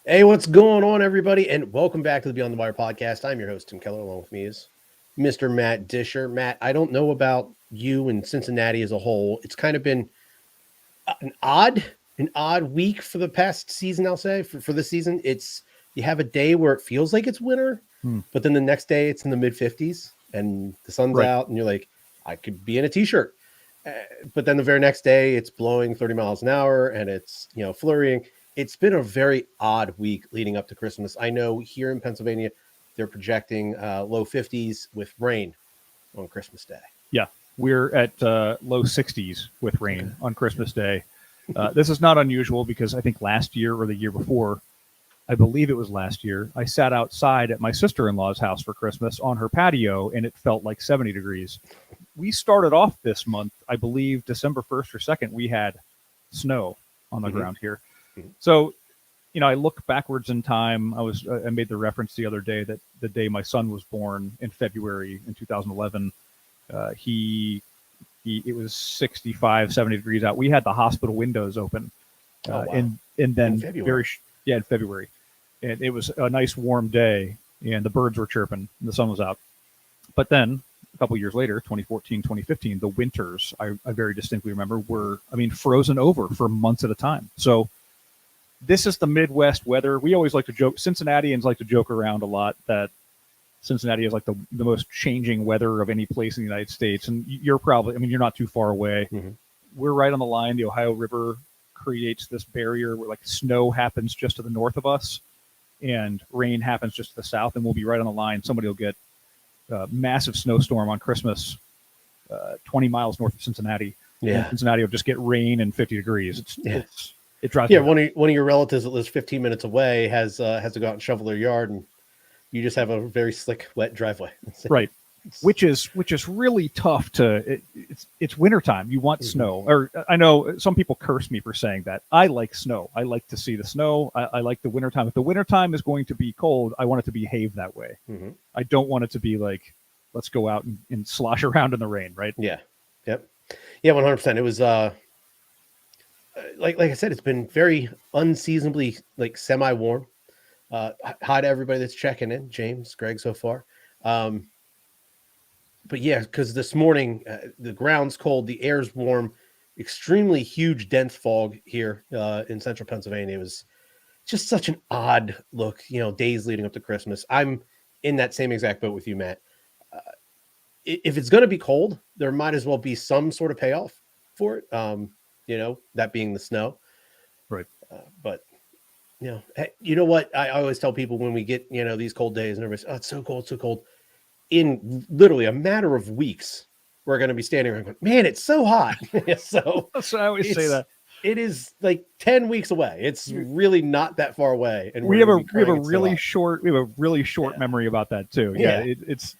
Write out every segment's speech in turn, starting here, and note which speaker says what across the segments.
Speaker 1: Hey, what's going on, everybody? And welcome back to the Beyond the Wire podcast. I'm your host, Tim Keller. Along with me is Mr. Matt Disher. Matt, I don't know about you and Cincinnati as a whole. It's kind of been an odd, an odd week for the past season. I'll say for this season, it's you have a day where it feels like it's winter,
Speaker 2: Hmm.
Speaker 1: but then the next day it's in the mid 50s and the sun's
Speaker 2: Right.
Speaker 1: out, and you're like, I could be in a t-shirt. Uh, but then the very next day it's blowing 30 miles an hour and it's flurrying. It's been a very odd week leading up to Christmas. I know here in Pennsylvania they're projecting low 50s with rain on Christmas Day.
Speaker 2: Yeah. We're at low 60s with rain on Christmas Day. This is not unusual because I think last year or the year before, I believe it was last year, I sat outside at my sister-in-law's house for Christmas on her patio and it felt like 70 degrees. We started off this month, I believe December 1st or 2nd, we had snow on the ground here.
Speaker 1: Mhm.
Speaker 2: So, I look backwards in time. I made the reference the other day that the day my son was born in February in 2011, it was 65, 70 degrees out. We had the hospital windows open,
Speaker 1: Oh, wow.
Speaker 2: and then
Speaker 1: In February.
Speaker 2: in February, and it was a nice warm day, and the birds were chirping, and the sun was out. But then a couple years later, 2014, 2015, the winters I very distinctly remember were, frozen over for months at a time. So this is the Midwest weather. We always like to joke, Cincinnatians like to joke around a lot that Cincinnati is like the most changing weather of any place in the United States. And you're probably, you're not too far away.
Speaker 1: Mm-hmm.
Speaker 2: We're right on the line. The Ohio River creates this barrier where like snow happens just to the north of us and rain happens just to the south. And we'll be right on the line. Somebody will get a massive snowstorm on Christmas, 20 miles north of Cincinnati.
Speaker 1: Yeah.
Speaker 2: And Cincinnati will just get rain and 50 degrees. It drives.
Speaker 1: Yeah, one of your relatives that lives 15 minutes away has to go out and shovel their yard, and you just have a very slick, wet driveway.
Speaker 2: Right, which is really tough to. It's wintertime. You want snow, or I know some people curse me for saying that. I like snow. I like to see the snow. I like the wintertime. If the wintertime is going to be cold, I want it to behave that way.
Speaker 1: Mm-hmm.
Speaker 2: I don't want it to be like, let's go out and slosh around in the rain, right?
Speaker 1: Yeah. Yep. Yeah, 100%. It was like I said, it's been very unseasonably like semi-warm. Hi to everybody that's checking in, James, Greg, so far. But yeah, because this morning the ground's cold, the air's warm, extremely huge, dense fog here in central Pennsylvania. It was just such an odd look, days leading up to Christmas. I'm in that same exact boat with you, Matt. If it's going to be cold, there might as well be some sort of payoff for it. That being the snow.
Speaker 2: Right.
Speaker 1: But hey, you know what? I always tell people when we get, these cold days and everybody's, oh, it's so cold, so cold. In literally a matter of weeks, we're going to be standing around going, man, it's so hot. So
Speaker 2: I always say that.
Speaker 1: It is like 10 weeks away. It's really not that far away. And
Speaker 2: we have a really short memory about that too. Yeah. It's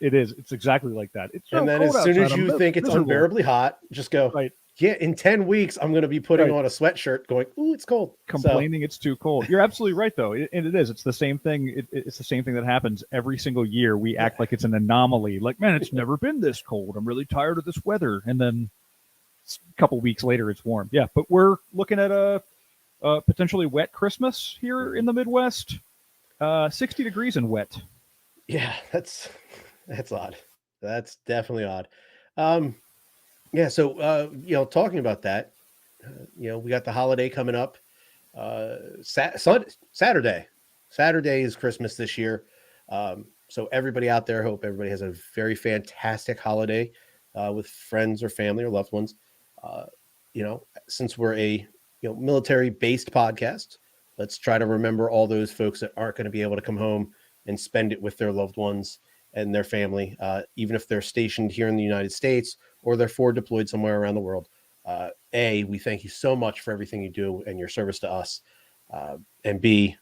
Speaker 2: exactly like that. It's so
Speaker 1: and then
Speaker 2: cold
Speaker 1: as soon as
Speaker 2: outside,
Speaker 1: you think it's
Speaker 2: miserable.
Speaker 1: unbearably hot, just go,
Speaker 2: right.
Speaker 1: Yeah, in 10 weeks, I'm going to be putting on a sweatshirt going, ooh, it's cold.
Speaker 2: Complaining it's too cold. You're absolutely right, though. And it is. It's the same thing. It's the same thing that happens every single year. We act like it's an anomaly. Like, man, it's never been this cold. I'm really tired of this weather. And then a couple weeks later, it's warm. Yeah, but we're looking at a potentially wet Christmas here in the Midwest. 60 degrees and wet.
Speaker 1: Yeah, that's odd. That's definitely odd. Yeah, so talking about that, we got the holiday coming up. Saturday is Christmas this year. So everybody out there, hope everybody has a very fantastic holiday with friends or family or loved ones. Since we're a military-based podcast, let's try to remember all those folks that aren't going to be able to come home and spend it with their loved ones and their family, even if they're stationed here in the United States or they're forward deployed somewhere around the world. We thank you so much for everything you do and your service to us. And B,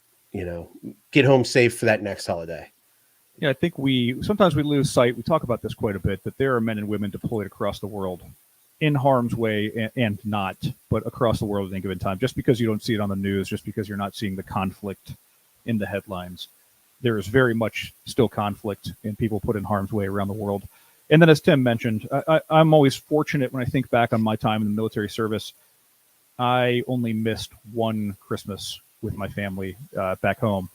Speaker 1: get home safe for that next holiday.
Speaker 2: Yeah, I think sometimes we lose sight. We talk about this quite a bit, that there are men and women deployed across the world in harm's way and not, but across the world at any given time. Just because you don't see it on the news, just because you're not seeing the conflict in the headlines, there is very much still conflict and people put in harm's way around the world. And then, as Tim mentioned, I'm always fortunate when I think back on my time in the military service. I only missed one Christmas with my family back home.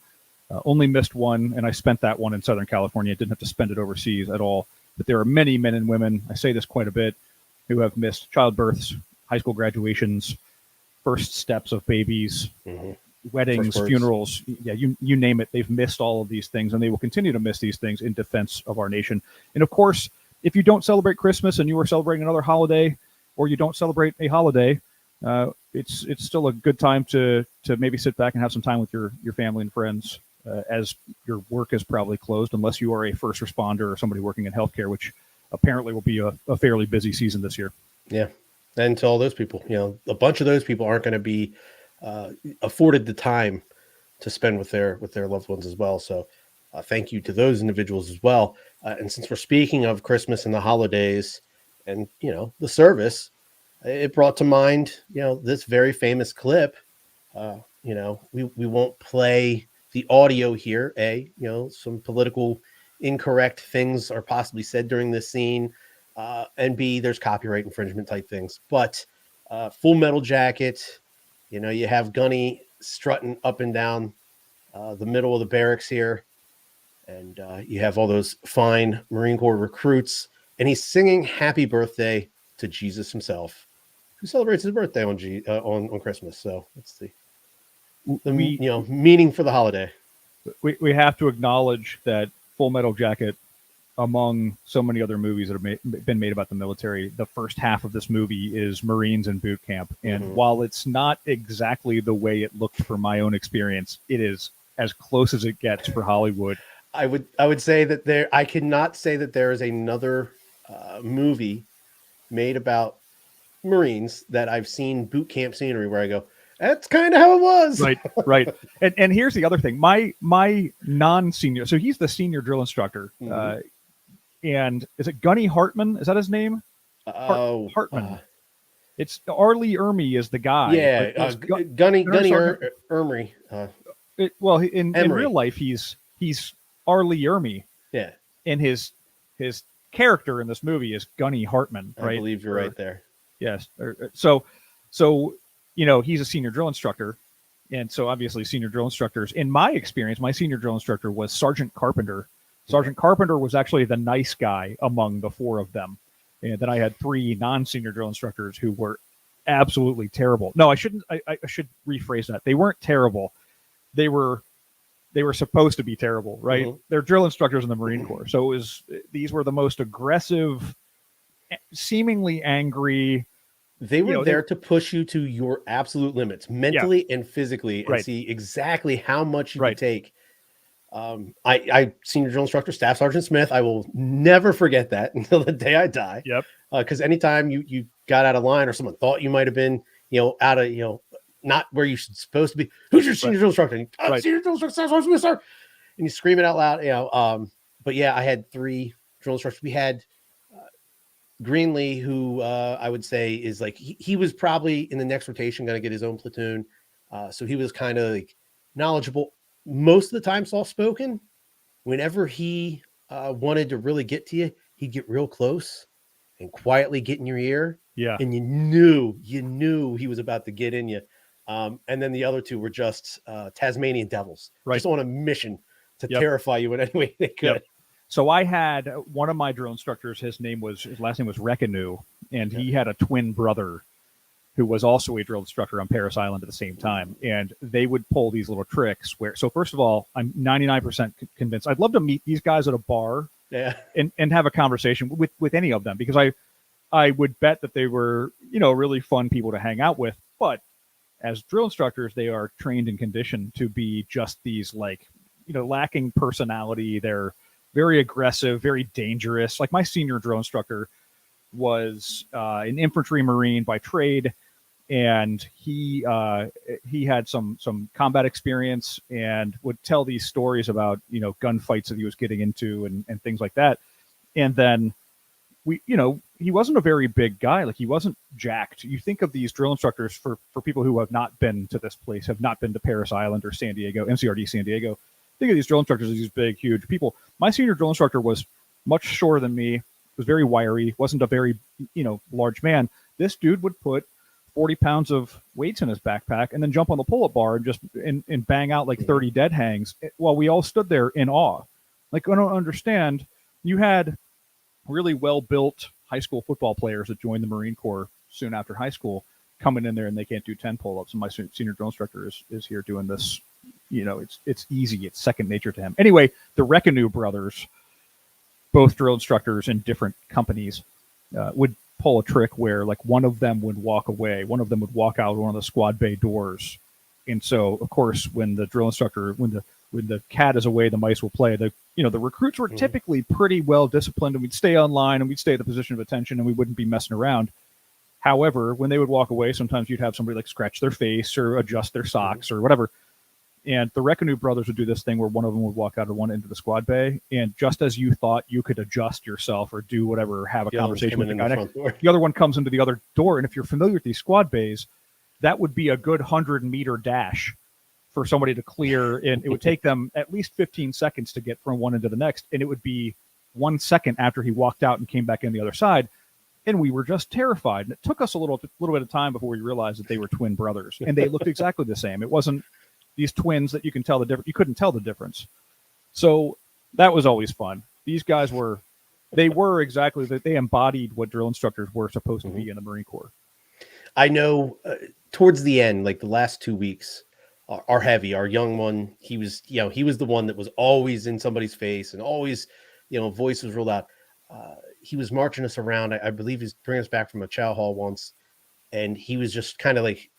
Speaker 2: Only missed one, and I spent that one in Southern California. Didn't have to spend it overseas at all. But there are many men and women, I say this quite a bit, who have missed childbirths, high school graduations, first steps of babies, weddings, funerals. Yeah, you name it. They've missed all of these things, and they will continue to miss these things in defense of our nation. And of course, if you don't celebrate Christmas and you are celebrating another holiday, or you don't celebrate a holiday, it's still a good time to maybe sit back and have some time with your family and friends, as your work is probably closed, unless you are a first responder or somebody working in healthcare, which apparently will be a fairly busy season this year.
Speaker 1: Yeah. And to all those people, a bunch of those people aren't going to be afforded the time to spend with their loved ones as well. So thank you to those individuals as well. And since we're speaking of Christmas and the holidays and, the service, it brought to mind, this very famous clip. We won't play the audio here. Some political incorrect things are possibly said during this scene. And B, there's copyright infringement type things. But Full Metal Jacket, you have Gunny strutting up and down the middle of the barracks here. And you have all those fine Marine Corps recruits. And he's singing Happy Birthday to Jesus himself, who celebrates his birthday on Christmas. So that's the meaning for the holiday.
Speaker 2: We have to acknowledge that Full Metal Jacket, among so many other movies that have been made about the military, the first half of this movie is Marines in boot camp. And while it's not exactly the way it looked for my own experience, it is as close as it gets for Hollywood.
Speaker 1: I would say that I cannot say that there is another movie made about Marines that I've seen boot camp scenery where I go, that's kind of how it was.
Speaker 2: Right. And here's the other thing. My non-senior, so he's the senior drill instructor. And is it Gunny Hartman? Is that his name? Hartman. It's R. Lee Ermey is the guy.
Speaker 1: Yeah, Gunny Ermey.
Speaker 2: In real life, he's R. Lee Ermey.
Speaker 1: Yeah.
Speaker 2: And his character in this movie is Gunny Hartman. Right?
Speaker 1: I believe you're right there.
Speaker 2: Yes. So he's a senior drill instructor. And so obviously senior drill instructors, in my experience, my senior drill instructor was Sergeant Carpenter. Sergeant Carpenter was actually the nice guy among the four of them. And then I had three non-senior drill instructors who were absolutely terrible. No, I should rephrase that. They weren't terrible. They were supposed to be terrible, right? They're drill instructors in the Marine Corps. So these were the most aggressive, seemingly angry.
Speaker 1: They were there to push you to your absolute limits, mentally and physically, and see exactly how much you could take. I senior drill instructor, Staff Sergeant Smith. I will never forget that until the day I die.
Speaker 2: Yep.
Speaker 1: Because anytime you got out of line or someone thought you might have been, out of, not where you should supposed to be. Who's your senior drill instructor? Senior drill instructor, Staff Sergeant Smith, sir. And you scream it out loud, But yeah, I had three drill instructors. We had Greenlee, who I would say is like he was probably in the next rotation going to get his own platoon, so he was kind of like knowledgeable. Most of the time, soft spoken. Whenever he wanted to really get to you, he'd get real close and quietly get in your ear.
Speaker 2: Yeah,
Speaker 1: and you knew he was about to get in you. And then the other two were just Tasmanian devils, just on a mission to terrify you in any way they could.
Speaker 2: Yep. So I had one of my drill instructors. His last name was Reckanu, and he had a twin brother who was also a drill instructor on Parris Island at the same time. And they would pull these little tricks where, so first of all, I'm 99% convinced I'd love to meet these guys at a bar and have a conversation with any of them, because I would bet that they were, really fun people to hang out with. But as drill instructors, they are trained and conditioned to be just these lacking personality. They're very aggressive, very dangerous. Like my senior drill instructor was an infantry Marine by trade, and he had some combat experience and would tell these stories about gunfights that he was getting into and things like that. And then he wasn't a very big guy. Like, he wasn't jacked. You think of these drill instructors for people who have not been to this place, have not been to Parris Island or San Diego, MCRD San Diego. Think of these drill instructors as these big, huge people. My senior drill instructor was much shorter than me, was very wiry, wasn't a very, large man. This dude would put 40 pounds of weights in his backpack and then jump on the pull-up bar and just and bang out like 30 dead hangs while we all stood there in awe. Like, I don't understand. You had really well-built high school football players that joined the Marine Corps soon after high school coming in there and they can't do 10 pull-ups. And my senior drill instructor is here doing this. You know, it's easy. It's second nature to him. Anyway, the Reconnu brothers, both drill instructors in different companies, would pull a trick where like one of them would walk away, one of them would walk out one of the squad bay doors, and so of course when the drill instructor, when the cat is away, the mice will play. The recruits were typically pretty well disciplined, and we'd stay online and we'd stay at the position of attention and we wouldn't be messing around. However, when they would walk away, sometimes you'd have somebody like scratch their face or adjust their socks or whatever. And the Reconnu brothers would do this thing where one of them would walk out of one into the squad bay, and just as you thought you could adjust yourself or do whatever, have a conversation with the guy next, the other one comes into the other door. And if you're familiar with these squad bays, that would be a good 100-meter dash for somebody to clear, and it would take them at least 15 seconds to get from one into the next, and it would be 1 second after he walked out and came back in the other side. And we were just terrified. And it took us a little bit of time before we realized that they were twin brothers, and they looked exactly the same. It wasn't these twins that you can tell the difference. You couldn't tell the difference. So that was always fun. These guys were exactly that. They embodied what drill instructors were supposed to be in the Marine Corps.
Speaker 1: I know towards the end, like the last 2 weeks are heavy. Our young one, he was the one that was always in somebody's face and always, voice was real loud. He was marching us around. I believe he's bringing us back from a chow hall once. And he was just kind of like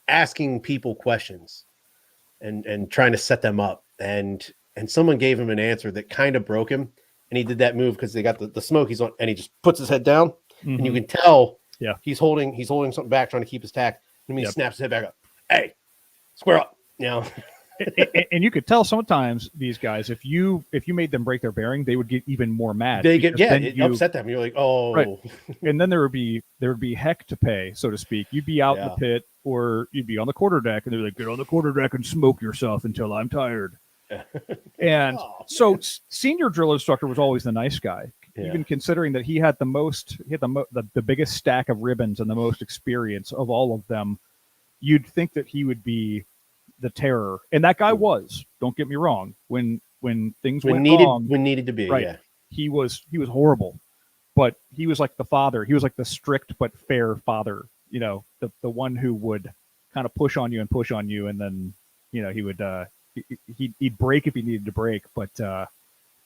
Speaker 1: asking people questions and trying to set them up, and someone gave him an answer that kind of broke him, and he did that move because they got the smoke he's on, and he just puts his head down, and you can tell he's holding something back, trying to keep his tact, and he snaps his head back up. Hey, square up,
Speaker 2: and you could tell sometimes these guys, if you made them break their bearing, they would get even more mad.
Speaker 1: It upset them. You're like, oh,
Speaker 2: right. And then there would be heck to pay, so to speak. You'd be out in the pit, or you'd be on the quarterdeck, and they're like, get on the quarterdeck and smoke yourself until I'm tired. And so senior drill instructor was always the nice guy, even considering that he had the biggest stack of ribbons and the most experience of all of them. You'd think that he would be the terror, and that guy was. Don't get me wrong. When things went wrong,
Speaker 1: when needed to be,
Speaker 2: right, he was horrible, but he was like the father. He was like the strict but fair father. The one who would kind of push on you, and then he would he'd break if he needed to break, but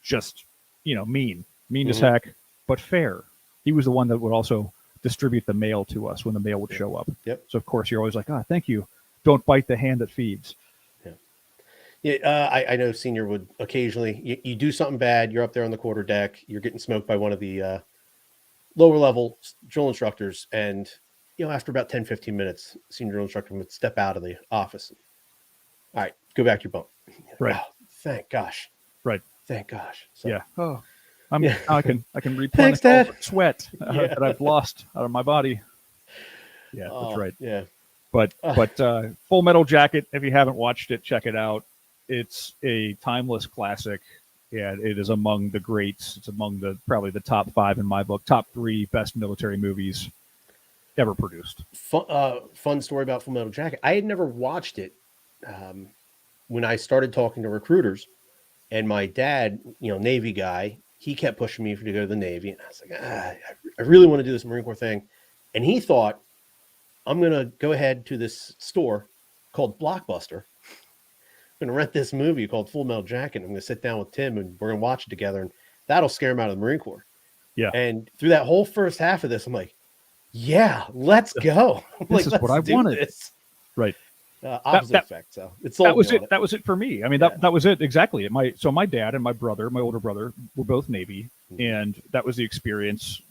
Speaker 2: just mean as heck, but fair. He was the one that would also distribute the mail to us when the mail would show up.
Speaker 1: Yep.
Speaker 2: So of course you're always like, thank you. Don't bite the hand that feeds.
Speaker 1: I know senior would occasionally, you do something bad, you're up there on the quarterdeck, you're getting smoked by one of the lower level drill instructors, and after about 10-15 minutes, senior drill instructor would step out of the office. All right, go back to your bunk.
Speaker 2: Right.
Speaker 1: Oh, thank gosh.
Speaker 2: Right.
Speaker 1: Thank gosh. So,
Speaker 2: yeah. Oh, I can replenish all the sweat that I've lost out of my body. Yeah, that's right.
Speaker 1: Yeah.
Speaker 2: But Full Metal Jacket, if you haven't watched it, check it out. It's a timeless classic, and it is among the greats. It's among probably the top 5 in my book, top 3 best military movies ever produced.
Speaker 1: Fun story about Full Metal Jacket. I had never watched it when I started talking to recruiters, and my dad, Navy guy, he kept pushing me to go to the Navy, and I was like, I really want to do this Marine Corps thing, and he thought, I'm going to go ahead to this store called Blockbuster. I'm going to rent this movie called Full Metal Jacket. I'm going to sit down with Tim and we're going to watch it together, and that'll scare him out of the Marine Corps.
Speaker 2: Yeah.
Speaker 1: And through that whole first half of this, I'm like, yeah, let's go.
Speaker 2: This is what I wanted.
Speaker 1: This.
Speaker 2: Right.
Speaker 1: Opposite effect. So
Speaker 2: that was it. That was it for me. I mean, that was it exactly. So my dad and my older brother, were both Navy, and that was the experience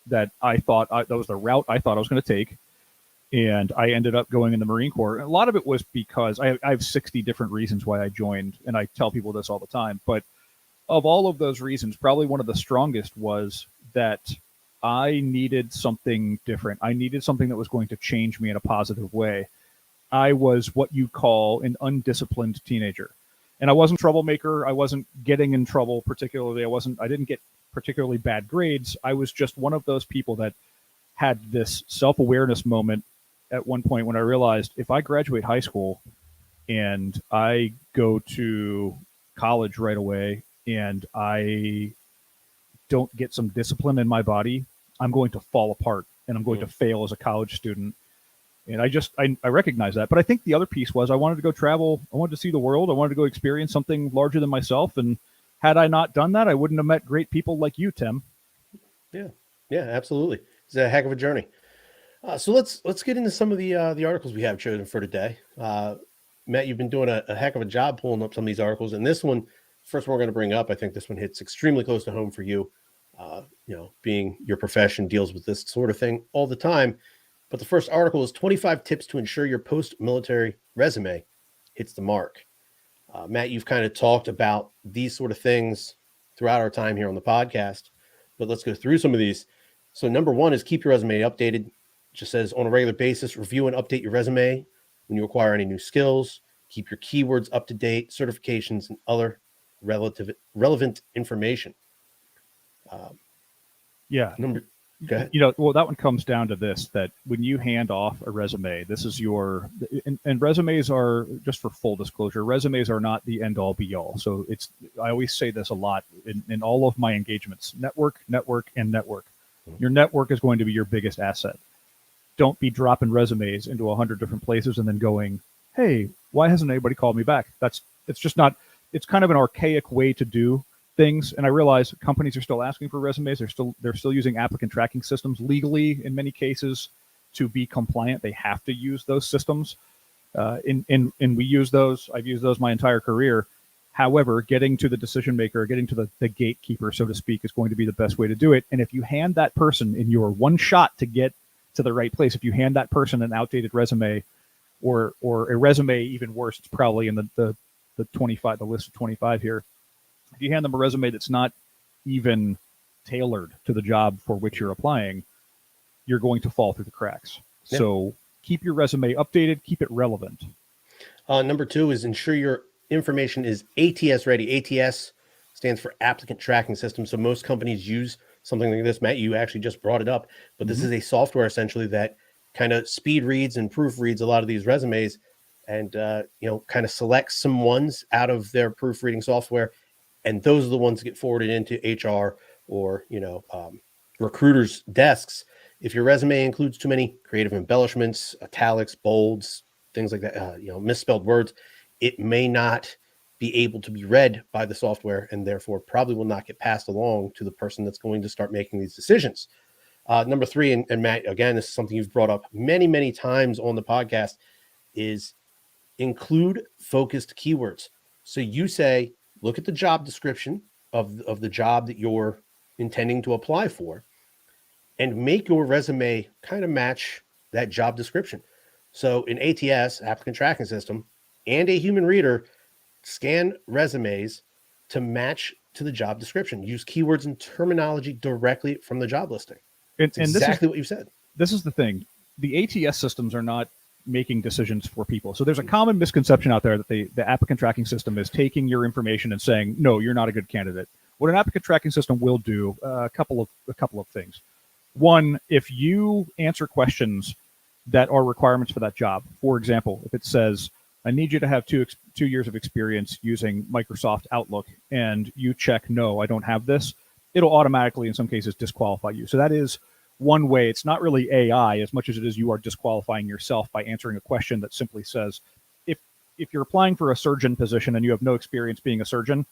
Speaker 2: that I thought that was the route I thought I was going to take. And I ended up going in the Marine Corps. And a lot of it was because I have 60 different reasons why I joined, and I tell people this all the time. But of all of those reasons, probably one of the strongest was that I needed something different. I needed something that was going to change me in a positive way. I was what you call an undisciplined teenager. And I wasn't a troublemaker. I wasn't getting in trouble particularly. I didn't get particularly bad grades. I was just one of those people that had this self-awareness moment at one point when I realized if I graduate high school and I go to college right away and I don't get some discipline in my body, I'm going to fall apart and I'm going to fail as a college student. And I recognize that. But I think the other piece was I wanted to go travel. I wanted to see the world. I wanted to go experience something larger than myself. And had I not done that, I wouldn't have met great people like you, Tim.
Speaker 1: Yeah, yeah, absolutely. It's a heck of a journey. So let's get into some of the articles we have chosen for today. Matt, you've been doing a heck of a job pulling up some of these articles, and this one, first one we're going to bring up, I think this one hits extremely close to home for you. Being your profession deals with this sort of thing all the time. But the first article is 25 tips to ensure your post-military resume hits the mark. Matt, you've kind of talked about these sort of things throughout our time here on the podcast, but let's go through some of these. So number one is keep your resume updated. It just says on a regular basis, review and update your resume when you acquire any new skills. Keep your keywords up to date, certifications, and other relevant information.
Speaker 2: Yeah.
Speaker 1: Go ahead.
Speaker 2: Well, that one comes down to this, that when you hand off a resume, this is and resumes are, just for full disclosure, resumes are not the end all be all. So I always say this a lot in all of my engagements: network, and network. Your network is going to be your biggest asset. Don't be dropping resumes into 100 different places and then going, hey, why hasn't anybody called me back? It's just not, it's kind of an archaic way to do things. And I realize companies are still asking for resumes. They're still using applicant tracking systems legally in many cases to be compliant. They have to use those systems. And we use those. I've used those my entire career. However, getting to the decision maker, getting to the gatekeeper, so to speak, is going to be the best way to do it. And if you hand that person in your one shot to get to the right place, if you hand that person an outdated resume or a resume, even worse, it's probably in the 25, the list of 25 here. If you hand them a resume that's not even tailored to the job for which you're applying, you're going to fall through the cracks. Yeah. So keep your resume updated, keep it relevant.
Speaker 1: Number two is ensure your information is ATS ready. ATS stands for applicant tracking system. So most companies use something like this. Matt, you actually just brought it up, but this is a software essentially that kind of speed reads and proofreads a lot of these resumes and, kind of selects some ones out of their proofreading software. And those are the ones that get forwarded into HR or, recruiters' desks. If your resume includes too many creative embellishments, italics, bolds, things like that, misspelled words, it may not be able to be read by the software and therefore probably will not get passed along to the person that's going to start making these decisions. Number three, and Matt, again, this is something you've brought up many, many times on the podcast, is include focused keywords. So you say, look at the job description of the job that you're intending to apply for and make your resume kind of match that job description. So in ATS, applicant tracking system, and a human reader, scan resumes to match to the job description. Use keywords and terminology directly from the job listing. It's exactly what you said.
Speaker 2: This is the thing. The ATS systems are not making decisions for people. So there's a common misconception out there that the applicant tracking system is taking your information and saying, no, you're not a good candidate. What an applicant tracking system will do, a couple of things. One, if you answer questions that are requirements for that job, for example, if it says, I need you to have 2 years of experience using Microsoft Outlook, and you check, no, I don't have this, it'll automatically, in some cases, disqualify you. So that is one way. It's not really AI as much as it is you are disqualifying yourself by answering a question that simply says, if you're applying for a surgeon position and you have no experience being a surgeon,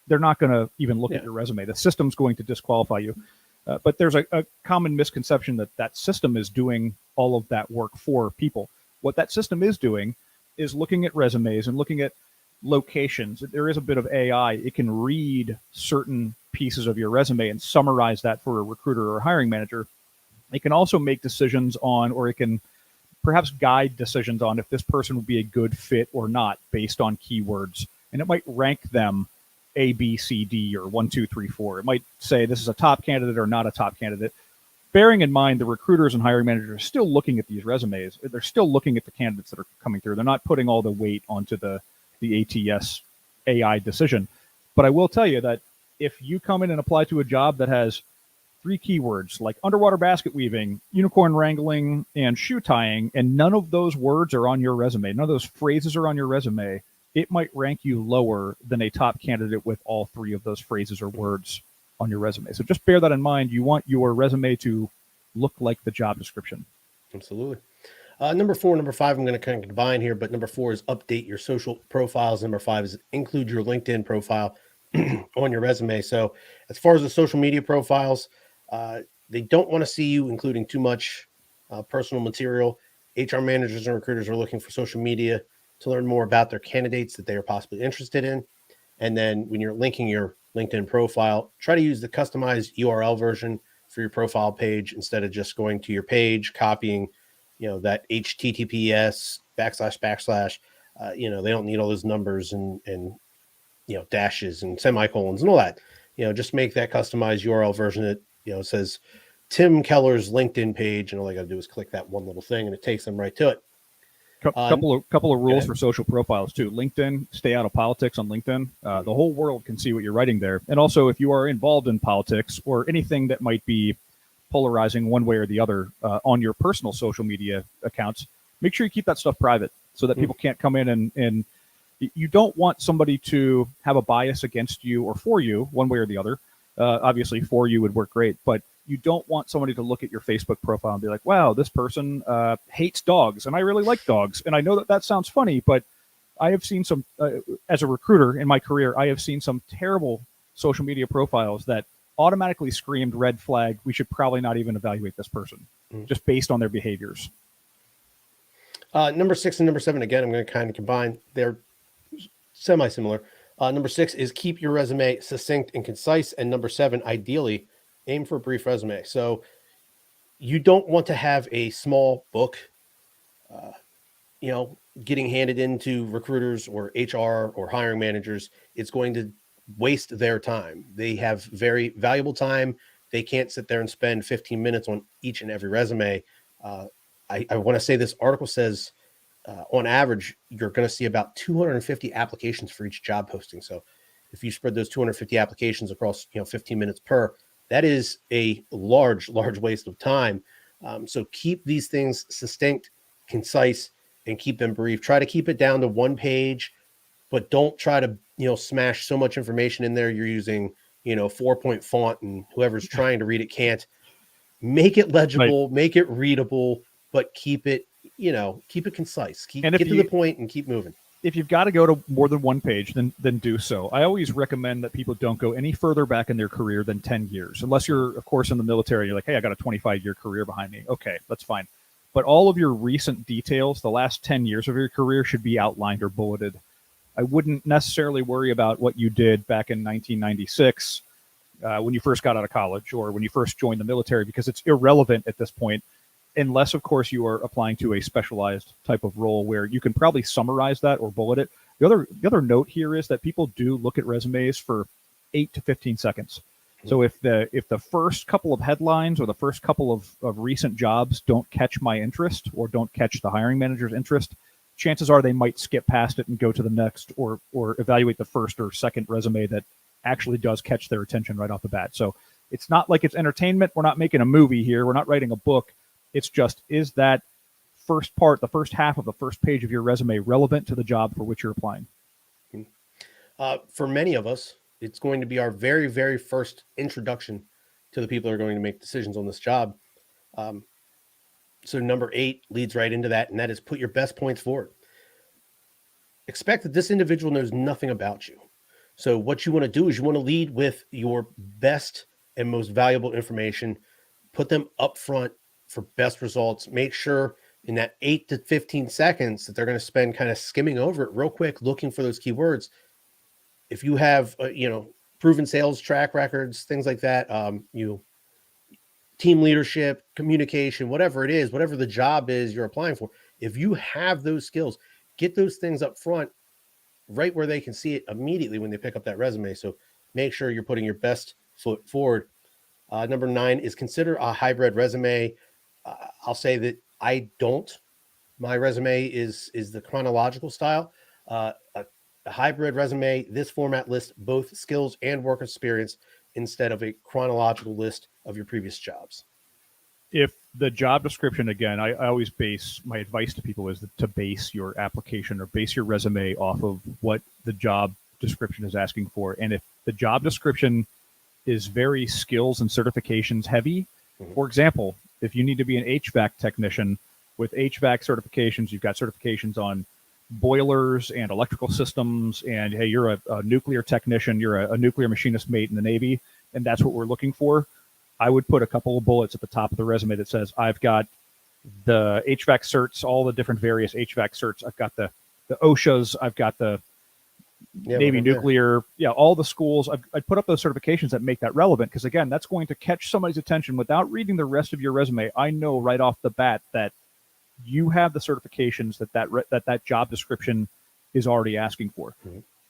Speaker 2: they're not going to even look at your resume. The system's going to disqualify you. But there's a common misconception that system is doing all of that work for people. What that system is doing is looking at resumes and looking at locations. There is a bit of AI. It can read certain pieces of your resume and summarize that for a recruiter or a hiring manager. It can also make decisions on, or it can perhaps guide decisions on if this person would be a good fit or not based on keywords. And it might rank them A, B, C, D, or 1, 2, 3, 4. It might say this is a top candidate or not a top candidate. Bearing in mind the recruiters and hiring managers are still looking at these resumes. They're still looking at the candidates that are coming through. They're not putting all the weight onto the ATS AI decision. But I will tell you that if you come in and apply to a job that has three keywords like underwater basket weaving, unicorn wrangling, and shoe tying, and none of those words are on your resume, none of those phrases are on your resume, it might rank you lower than a top candidate with all three of those phrases or words on your resume. So just bear that in mind. You want your resume to look like the job description.
Speaker 1: Absolutely. Number 4, number 5, I'm going to kind of combine here, but number 4 is update your social profiles. Number 5 is include your LinkedIn profile on your resume. So as far as the social media profiles, they don't want to see you including too much personal material. HR managers and recruiters are looking for social media to learn more about their candidates that they are possibly interested in. And then when you're linking your LinkedIn profile, try to use the customized URL version for your profile page instead of just going to your page, copying, that HTTPS //. They don't need all those numbers and dashes and semicolons and all that. Just make that customized URL version that, says Tim Keller's LinkedIn page, and all they got to do is click that one little thing and it takes them right to it.
Speaker 2: Couple of rules for social profiles too. LinkedIn, stay out of politics on LinkedIn. The whole world can see what you're writing there. And also, if you are involved in politics or anything that might be polarizing one way or the other on your personal social media accounts, make sure you keep that stuff private so that people can't come in and you don't want somebody to have a bias against you or for you one way or the other. Obviously, for you would work great, but you don't want somebody to look at your Facebook profile and be like, wow, this person hates dogs, and I really like dogs. And I know that sounds funny, but I have seen some, as a recruiter in my career, I have seen some terrible social media profiles that automatically screamed red flag. We should probably not even evaluate this person just based on their behaviors.
Speaker 1: Number 6 and number 7, again, I'm going to kind of combine. They're semi-similar. Number 6 is keep your resume succinct and concise. And number 7, ideally, aim for a brief resume. So you don't want to have a small book, getting handed into recruiters or HR or hiring managers. It's going to waste their time. They have very valuable time. They can't sit there and spend 15 minutes on each and every resume. I want to say this article says, on average, you're going to see about 250 applications for each job posting. So if you spread those 250 applications across, 15 minutes per, that is a large waste of time. So keep these things succinct, concise, and keep them brief. Try to keep it down to one page, but don't try to, smash so much information in there. You're using, 4-point font and whoever's trying to read it can't. Make it legible, make it readable, but keep it concise. Get to the point and keep moving.
Speaker 2: If you've got to go to more than one page, then do so. I always recommend that people don't go any further back in their career than 10 years, unless you're, of course, in the military. You're like, hey, I got a 25-year career behind me. Okay, that's fine. But all of your recent details, the last 10 years of your career, should be outlined or bulleted. I wouldn't necessarily worry about what you did back in 1996 when you first got out of college or when you first joined the military, because it's irrelevant at this point, unless, of course, you are applying to a specialized type of role where you can probably summarize that or bullet it. The other note here is that people do look at resumes for 8 to 15 seconds. So if the first couple of headlines or the first couple of recent jobs don't catch my interest or don't catch the hiring manager's interest, chances are they might skip past it and go to the next or evaluate the first or second resume that actually does catch their attention right off the bat. So it's not like it's entertainment. We're not making a movie here. We're not writing a book. It's just, is that first part, the first half of the first page of your resume relevant to the job for which you're applying?
Speaker 1: For many of us, it's going to be our very, very first introduction to the people that are going to make decisions on this job. So number 8 leads right into that, and that is put your best points forward. Expect that this individual knows nothing about you. So what you want to do is you want to lead with your best and most valuable information. Put them up front for best results. Make sure in that 8 to 15 seconds that they're going to spend kind of skimming over it real quick, looking for those keywords. If you have, proven sales track records, things like that, team leadership, communication, whatever it is, whatever the job is you're applying for, if you have those skills, get those things up front right where they can see it immediately when they pick up that resume. So make sure you're putting your best foot forward. Number 9 is consider a hybrid resume. I'll say that I don't. My resume is the chronological style. A hybrid resume, this format lists both skills and work experience instead of a chronological list of your previous jobs.
Speaker 2: If the job description, again, I always base my advice to people is to base your application or base your resume off of what the job description is asking for. And if the job description is very skills and certifications heavy, for example, if you need to be an HVAC technician with HVAC certifications, you've got certifications on boilers and electrical systems, and hey, you're a nuclear technician, you're a nuclear machinist mate in the Navy, and that's what we're looking for. I would put a couple of bullets at the top of the resume that says, I've got the HVAC certs, all the different various HVAC certs. I've got the OSHAs, I've got the Navy nuclear, all the schools. I'd put up those certifications that make that relevant, because again, that's going to catch somebody's attention without reading the rest of your resume. I know right off the bat that you have the certifications that job description is already asking for.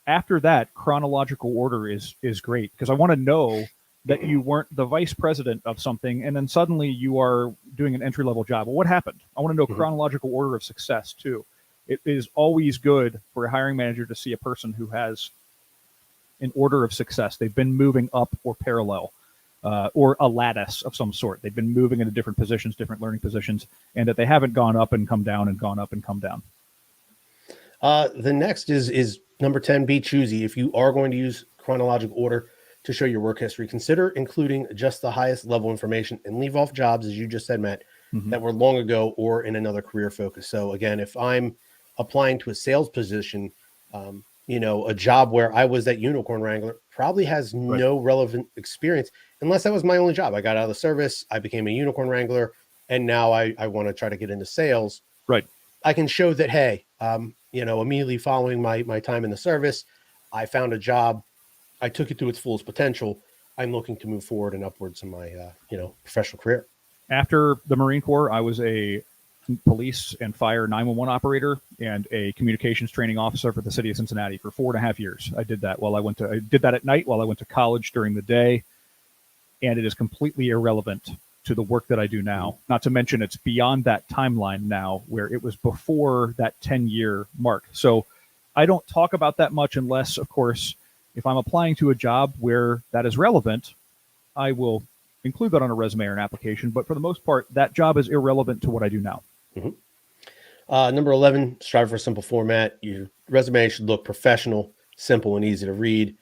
Speaker 2: After that, chronological order is great, because I want to know that you weren't the vice president of something and then suddenly you are doing an entry-level job. Well, what happened? I want to know chronological order of success too. It is always good for a hiring manager to see a person who has an order of success. They've been moving up or parallel, or a lattice of some sort. They've been moving into different positions, different learning positions, and that they haven't gone up and come down and gone up and come down.
Speaker 1: The next is number 10, be choosy. If you are going to use chronological order to show your work history, consider including just the highest level information and leave off jobs, as you just said, Matt, that were long ago or in another career focus. So again, if I'm applying to a sales position, a job where I was that unicorn wrangler probably has no relevant experience, unless that was my only job. I got out of the service, I became a unicorn wrangler, and now I want to try to get into sales.
Speaker 2: Right.
Speaker 1: I can show that, hey, immediately following my time in the service, I found a job. I took it to its fullest potential. I'm looking to move forward and upwards in my, professional career.
Speaker 2: After the Marine Corps, I was a police and fire 911 operator and a communications training officer for the city of Cincinnati for 4.5 years. I did that I did that at night while I went to college during the day. And it is completely irrelevant to the work that I do now. Not to mention it's beyond that timeline now, where it was before that 10-year mark. So I don't talk about that much unless, of course, if I'm applying to a job where that is relevant, I will include that on a resume or an application. But for the most part, that job is irrelevant to what I do now.
Speaker 1: Number 11, strive for a simple format. Your resume should look professional, simple, and easy to read,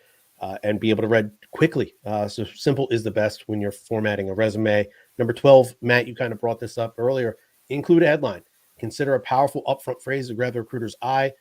Speaker 1: and be able to read quickly. So simple is the best when you're formatting a resume. Number 12, Matt, you kind of brought this up earlier. Include a headline. Consider a powerful upfront phrase to grab the recruiter's eye.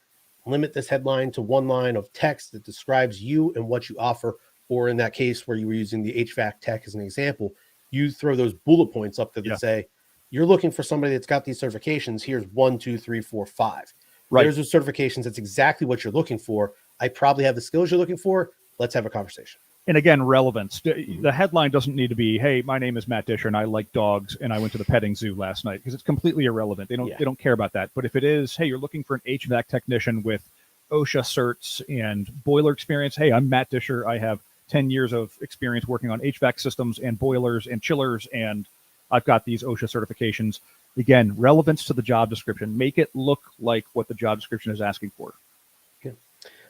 Speaker 1: Limit this headline to one line of text that describes you and what you offer. Or in that case where you were using the HVAC tech as an example, you throw those bullet points up there that say, you're looking for somebody that's got these certifications. Here's 1, 2, 3, 4, 5. Right. There's those certifications. That's exactly what you're looking for. I probably have the skills you're looking for. Let's have a conversation.
Speaker 2: And again, relevance. The headline doesn't need to be, hey, my name is Matt Disher and I like dogs and I went to the petting zoo last night, because it's completely irrelevant. They don't care about that. But if it is, hey, you're looking for an HVAC technician with OSHA certs and boiler experience. Hey, I'm Matt Disher. I have 10 years of experience working on HVAC systems and boilers and chillers, and I've got these OSHA certifications. Again, relevance to the job description. Make it look like what the job description is asking for.
Speaker 1: Okay.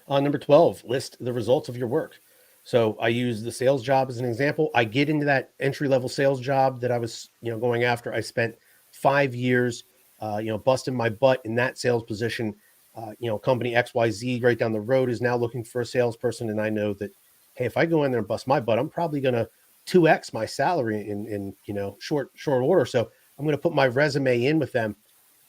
Speaker 1: Number 12, list the results of your work. So I use the sales job as an example. I get into that entry-level sales job that I was, going after. I spent 5 years, busting my butt in that sales position. Company XYZ right down the road is now looking for a salesperson. And I know that, hey, if I go in there and bust my butt, I'm probably going to 2x my salary in short order. So I'm going to put my resume in with them,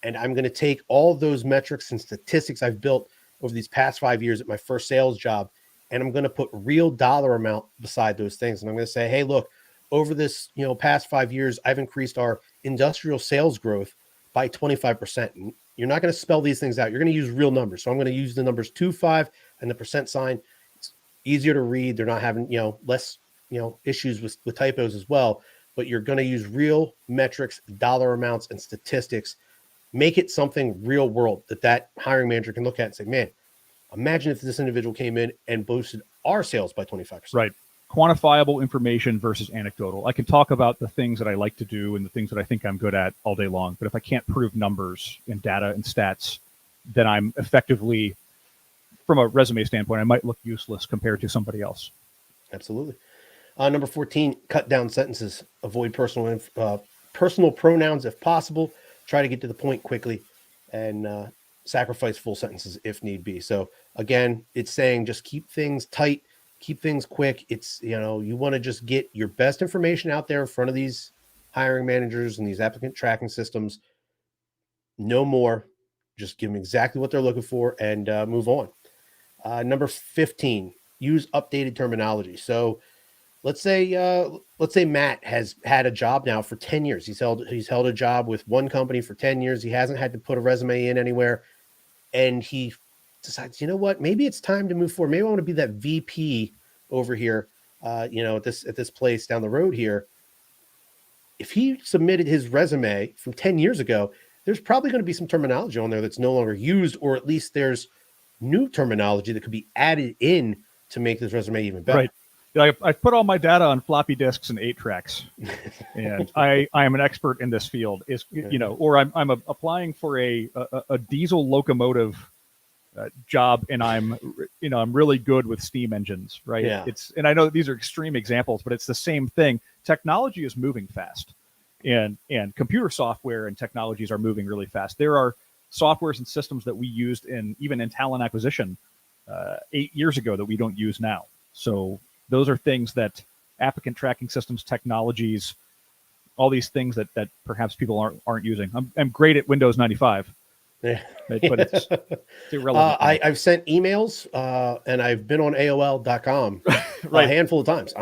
Speaker 1: and I'm going to take all those metrics and statistics I've built over these past 5 years at my first sales job, and I'm going to put real dollar amount beside those things. And I'm going to say, hey, look, over this, past 5 years, I've increased our industrial sales growth by 25%. And you're not going to spell these things out. You're going to use real numbers. So I'm going to use the numbers 2.5 and the percent sign. It's easier to read. They're not having, less, issues with typos as well, but you're going to use real metrics, dollar amounts, and statistics. Make it something real world that hiring manager can look at and say, man, imagine if this individual came in and boosted our sales by 25%.
Speaker 2: Right. Quantifiable information versus anecdotal. I can talk about the things that I like to do and the things that I think I'm good at all day long, but if I can't prove numbers and data and stats, then I'm effectively, from a resume standpoint, I might look useless compared to somebody else.
Speaker 1: Absolutely. Number 14, cut down sentences. Avoid personal pronouns if possible. Try to get to the point quickly, and sacrifice full sentences if need be. So again, it's saying just keep things tight, keep things quick. It's, you want to just get your best information out there in front of these hiring managers and these applicant tracking systems. No more. Just give them exactly what they're looking for and move on. Number 15, use updated terminology. So let's say Matt has had a job now for 10 years. He's held a job with one company for 10 years. He hasn't had to put a resume in anywhere. And he decides, you know what, maybe it's time to move forward. Maybe I want to be that VP over here, at this place down the road here. If he submitted his resume from 10 years ago, there's probably going to be some terminology on there that's no longer used, or at least there's new terminology that could be added in to make this resume even better.
Speaker 2: Right. Yeah, I put all my data on floppy disks and 8-tracks, and I am an expert in this field. Or I'm applying for a diesel locomotive job, and I'm really good with steam engines, right?
Speaker 1: Yeah.
Speaker 2: And I know that these are extreme examples, but it's the same thing. Technology is moving fast, and computer software and technologies are moving really fast. There are softwares and systems that we used even in talent acquisition 8 years ago that we don't use now. So those are things that applicant tracking systems, technologies, all these things that perhaps people aren't using. I'm great at Windows 95,
Speaker 1: yeah.
Speaker 2: but it's irrelevant.
Speaker 1: I've sent emails and I've been on AOL.com
Speaker 2: right.
Speaker 1: a handful of times.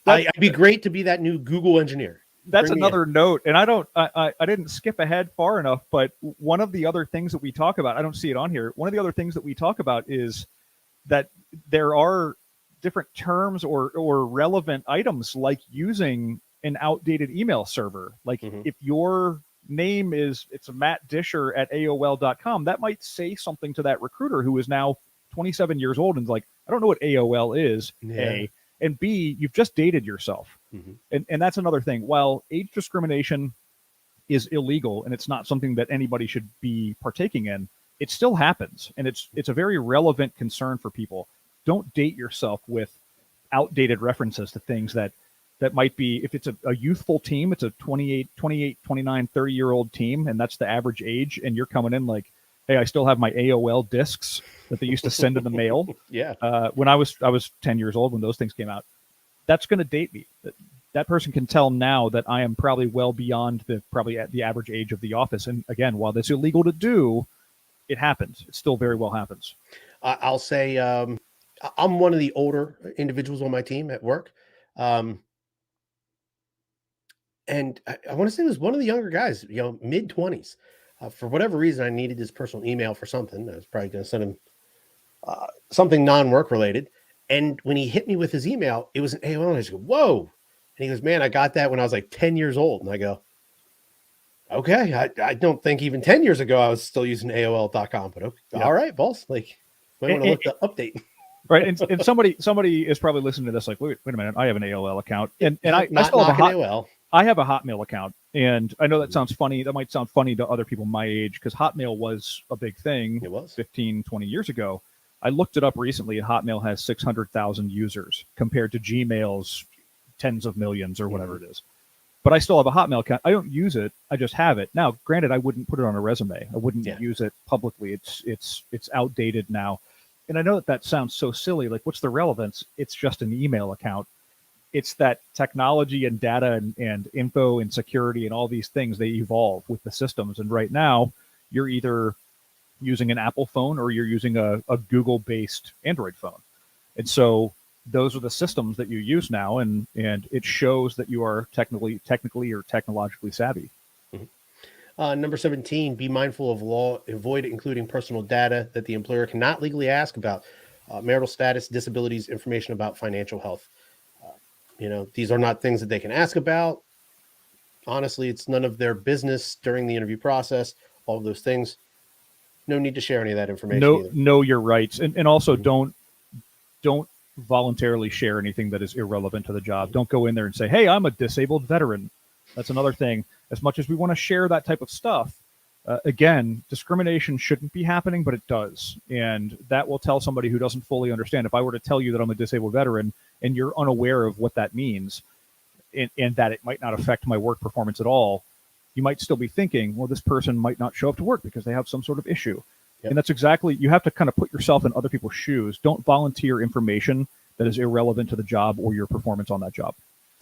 Speaker 2: I'd
Speaker 1: be great to be that new Google engineer.
Speaker 2: That's another note, and I didn't skip ahead far enough, but one of the other things that we talk about, I don't see it on here. One of the other things that we talk about is that there are different terms or relevant items, like using an outdated email server. Like if your name it's a Matt Disher at AOL.com, that might say something to that recruiter who is now 27 years old and is like, I don't know what AOL is, A, and B, you've just dated yourself. And that's another thing. While age discrimination is illegal and it's not something that anybody should be partaking in, it still happens. And it's a very relevant concern for people. Don't date yourself with outdated references to things that might be, if it's a youthful team, it's a 28, 29, 30-year-old team, and that's the average age, and you're coming in like, hey, I still have my AOL discs that they used to send in the mail.
Speaker 1: Yeah.
Speaker 2: When I was 10 years old when those things came out. That's going to date me. That person can tell now that I am probably well beyond probably at the average age of the office. And again, while that's illegal to do, it happens. It still very well happens.
Speaker 1: I'll say I'm one of the older individuals on my team at work. And I want to say it was one of the younger guys, mid-20s. For whatever reason, I needed his personal email for something. I was probably going to send him something non-work related. And when he hit me with his email, it was an AOL. And I just go, whoa. And he goes, man, I got that when I was like 10 years old. And I go, okay, I don't think even 10 years ago I was still using AOL.com. But okay, all right, boss. Like, might want to look the update.
Speaker 2: Right. And somebody is probably listening to this like, wait a minute, I have an AOL account. And I still have
Speaker 1: AOL.
Speaker 2: I have a Hotmail account. And I know that sounds funny. That might sound funny to other people my age, because Hotmail was a big thing.
Speaker 1: It was
Speaker 2: 15, 20 years ago. I looked it up recently, and Hotmail has 600,000 users compared to Gmail's tens of millions or whatever it is. But I still have a Hotmail account. I don't use it. I just have it. Now, granted, I wouldn't put it on a resume. I wouldn't use it publicly. It's outdated now. And I know that sounds so silly. Like, what's the relevance? It's just an email account. It's that technology and data and info and security and all these things, they evolve with the systems. And right now, you're either using an Apple phone or you're using a Google-based Android phone. And so those are the systems that you use now, and it shows that you are technically or technologically savvy.
Speaker 1: Number 17, be mindful of law. Avoid including personal data that the employer cannot legally ask about. Marital status, disabilities, information about financial health. These are not things that they can ask about. Honestly, it's none of their business during the interview process. All of those things. No need to share any of that information.
Speaker 2: Know your rights, and also don't voluntarily share anything that is irrelevant to the job. Don't go in there and say, hey, I'm a disabled veteran. That's another thing. As much as we want to share that type of stuff, Again, discrimination shouldn't be happening, but it does. And that will tell somebody who doesn't fully understand. If I were to tell you that I'm a disabled veteran and you're unaware of what that means, and that it might not affect my work performance at all, you might still be thinking, well, this person might not show up to work because they have some sort of issue. Yep. And that's exactly, you have to kind of put yourself in other people's shoes. Don't volunteer information that is irrelevant to the job or your performance on that job.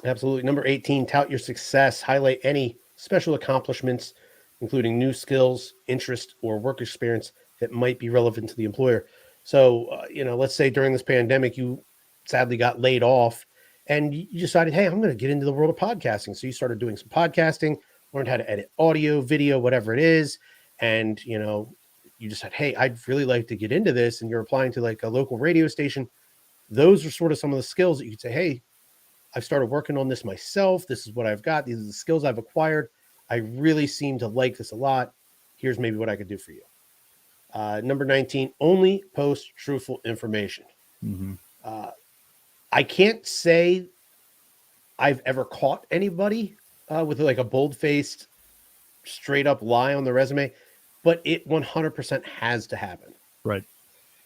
Speaker 1: Absolutely. Number 18, tout your success. Highlight any special accomplishments, including new skills, interest, or work experience that might be relevant to the employer. So, let's say during this pandemic, you sadly got laid off and you decided, hey, I'm going to get into the world of podcasting. So you started doing some podcasting, learned how to edit audio, video, whatever it is. And, you decided, hey, I'd really like to get into this. And you're applying to like a local radio station. Those are sort of some of the skills that you could say, hey, I've started working on this myself. This is what I've got. These are the skills I've acquired. I really seem to like this a lot. Here's maybe what I could do for you. Number 19, only post truthful information.
Speaker 2: Mm-hmm.
Speaker 1: I can't say I've ever caught anybody with like a bold-faced, straight-up lie on the resume, but it 100% has to happen.
Speaker 2: Right.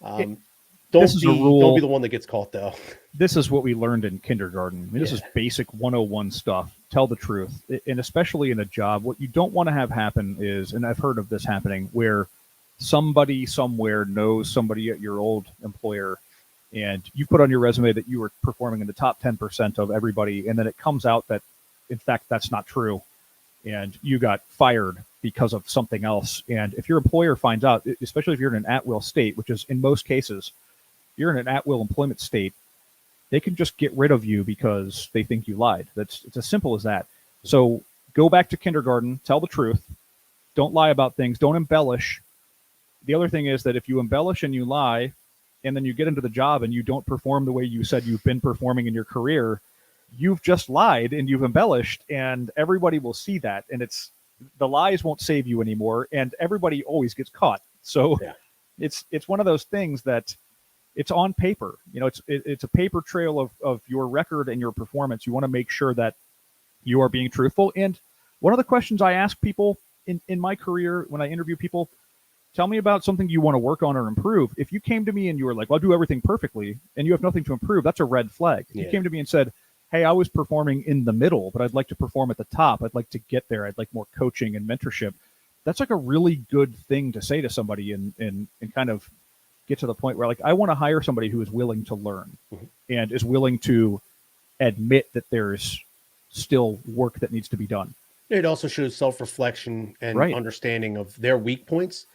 Speaker 1: Don't be the one that gets caught, though.
Speaker 2: This is what we learned in kindergarten. I mean, this is basic 101 stuff. Tell the truth. And especially in a job, what you don't want to have happen is, and I've heard of this happening, where somebody somewhere knows somebody at your old employer, and you put on your resume that you were performing in the top 10% of everybody, and then it comes out that, in fact, that's not true, and you got fired because of something else. And if your employer finds out, especially if you're in an at-will state, which is in most cases, you're in an at-will employment state, they can just get rid of you because they think you lied. It's as simple as that. So go back to kindergarten, tell the truth, don't lie about things, don't embellish. The other thing is that if you embellish and you lie, and then you get into the job and you don't perform the way you said you've been performing in your career, you've just lied and you've embellished, and everybody will see that. And the lies won't save you anymore, and everybody always gets caught. So it's one of those things that it's on paper. It's a paper trail of your record and your performance. You want to make sure that you are being truthful. And one of the questions I ask people in my career when I interview people, tell me about something you want to work on or improve. If you came to me and you were like, well, I'll do everything perfectly, and you have nothing to improve, that's a red flag. If you came to me and said, hey, I was performing in the middle, but I'd like to perform at the top. I'd like to get there. I'd like more coaching and mentorship. That's like a really good thing to say to somebody and kind of get to the point where, like, I want to hire somebody who is willing to learn and is willing to admit that there's still work that needs to be done.
Speaker 1: It also shows self-reflection and understanding of their weak points